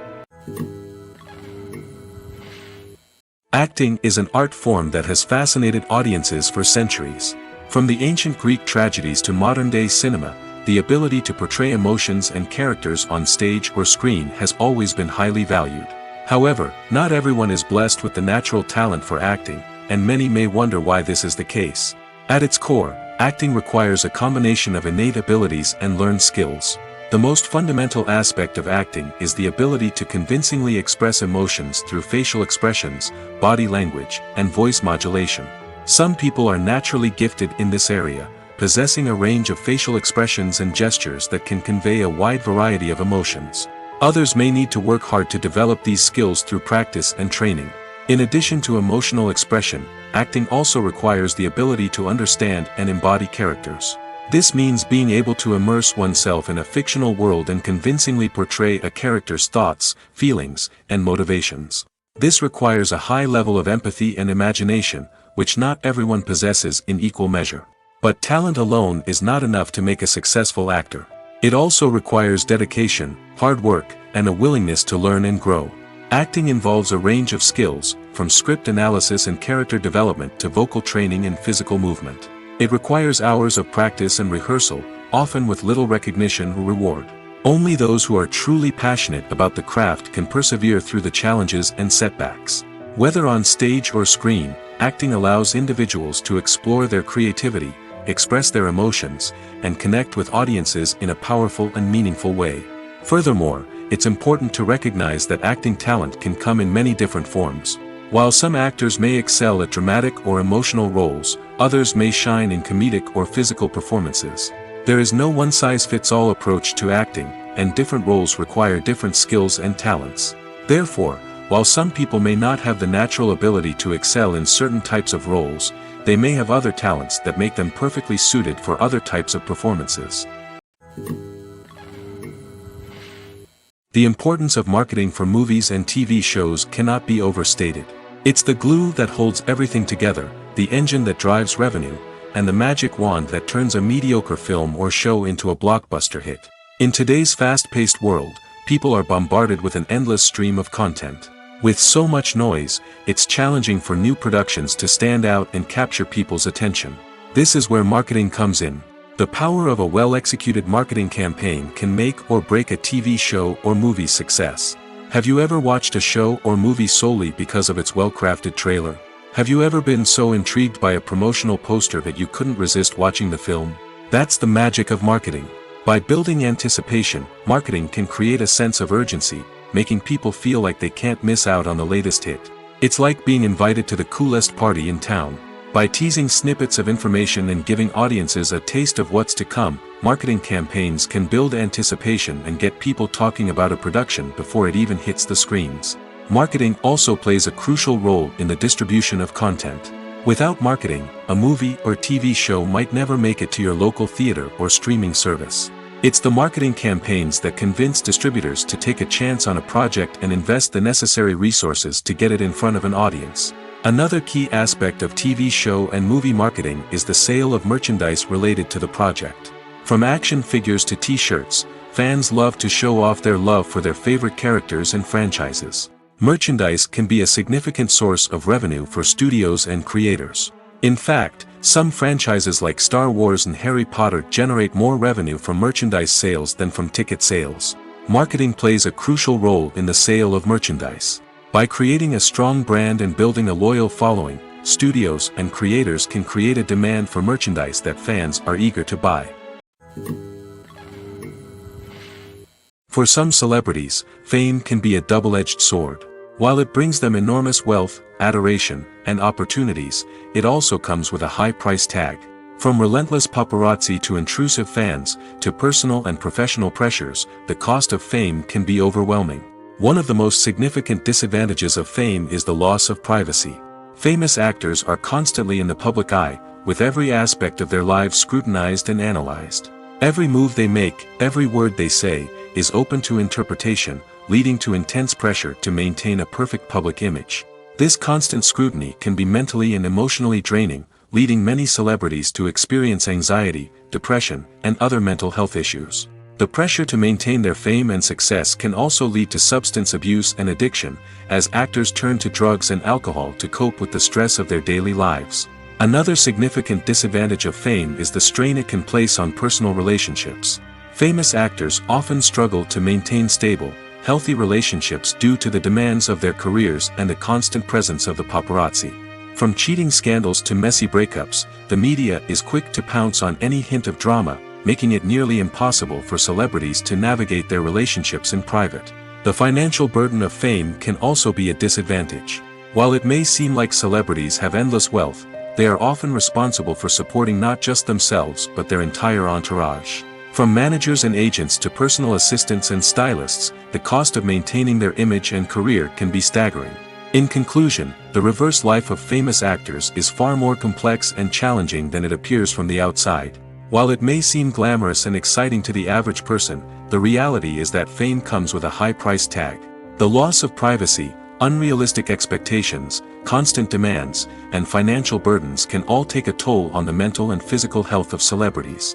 A: Acting is an art form that has fascinated audiences for centuries. From the ancient Greek tragedies to modern-day cinema, the ability to portray emotions and characters on stage or screen has always been highly valued. However, not everyone is blessed with the natural talent for acting, and many may wonder why this is the case. At its core, acting requires a combination of innate abilities and learned skills. The most fundamental aspect of acting is the ability to convincingly express emotions through facial expressions, body language, and voice modulation. Some people are naturally gifted in this area, possessing a range of facial expressions and gestures that can convey a wide variety of emotions. Others may need to work hard to develop these skills through practice and training. In addition to emotional expression, acting also requires the ability to understand and embody characters. This means being able to immerse oneself in a fictional world and convincingly portray a character's thoughts, feelings, and motivations. This requires a high level of empathy and imagination, which not everyone possesses in equal measure. But talent alone is not enough to make a successful actor. It also requires dedication, hard work, and a willingness to learn and grow. Acting involves a range of skills, from script analysis and character development to vocal training and physical movement. It requires hours of practice and rehearsal, often with little recognition or reward. Only those who are truly passionate about the craft can persevere through the challenges and setbacks. Whether on stage or screen, acting allows individuals to explore their creativity, express their emotions, and connect with audiences in a powerful and meaningful way. Furthermore, it's important to recognize that acting talent can come in many different forms. While some actors may excel at dramatic or emotional roles, others may shine in comedic or physical performances. There is no one-size-fits-all approach to acting, and different roles require different skills and talents. Therefore, while some people may not have the natural ability to excel in certain types of roles, they may have other talents that make them perfectly suited for other types of performances. The importance of marketing for movies and TV shows cannot be overstated. It's the glue that holds everything together, the engine that drives revenue, and the magic wand that turns a mediocre film or show into a blockbuster hit. In today's fast-paced world, people are bombarded with an endless stream of content. With so much noise, it's challenging for new productions to stand out and capture people's attention. This is where marketing comes in. The power of a well-executed marketing campaign can make or break a TV show or movie's success. Have you ever watched a show or movie solely because of its well-crafted trailer? Have you ever been so intrigued by a promotional poster that you couldn't resist watching the film? That's the magic of marketing. By building anticipation, marketing can create a sense of urgency, making people feel like they can't miss out on the latest hit. It's like being invited to the coolest party in town. By teasing snippets of information and giving audiences a taste of what's to come, marketing campaigns can build anticipation and get people talking about a production before it even hits the screens. Marketing also plays a crucial role in the distribution of content. Without marketing, a movie or TV show might never make it to your local theater or streaming service. It's the marketing campaigns that convince distributors to take a chance on a project and invest the necessary resources to get it in front of an audience. Another key aspect of TV show and movie marketing is the sale of merchandise related to the project. From action figures to t-shirts, fans love to show off their love for their favorite characters and franchises. Merchandise can be a significant source of revenue for studios and creators. In fact, some franchises like Star Wars and Harry Potter generate more revenue from merchandise sales than from ticket sales. Marketing plays a crucial role in the sale of merchandise. By creating a strong brand and building a loyal following, studios and creators can create a demand for merchandise that fans are eager to buy. For some celebrities, fame can be a double-edged sword. While it brings them enormous wealth, adoration, and opportunities, it also comes with a high price tag. From relentless paparazzi to intrusive fans, to personal and professional pressures, the cost of fame can be overwhelming. One of the most significant disadvantages of fame is the loss of privacy. Famous actors are constantly in the public eye, with every aspect of their lives scrutinized and analyzed. Every move they make, every word they say, is open to interpretation, leading to intense pressure to maintain a perfect public image. This constant scrutiny can be mentally and emotionally draining, leading many celebrities to experience anxiety, depression, and other mental health issues. The pressure to maintain their fame and success can also lead to substance abuse and addiction, as actors turn to drugs and alcohol to cope with the stress of their daily lives. Another significant disadvantage of fame is the strain it can place on personal relationships. Famous actors often struggle to maintain stable, healthy relationships due to the demands of their careers and the constant presence of the paparazzi. From cheating scandals to messy breakups, the media is quick to pounce on any hint of drama, making it nearly impossible for celebrities to navigate their relationships in private. The financial burden of fame can also be a disadvantage. While it may seem like celebrities have endless wealth, they are often responsible for supporting not just themselves but their entire entourage. From managers and agents to personal assistants and stylists, the cost of maintaining their image and career can be staggering. In conclusion, the reverse life of famous actors is far more complex and challenging than it appears from the outside. While it may seem glamorous and exciting to the average person, the reality is that fame comes with a high price tag. The loss of privacy, unrealistic expectations, constant demands, and financial burdens can all take a toll on the mental and physical health of celebrities.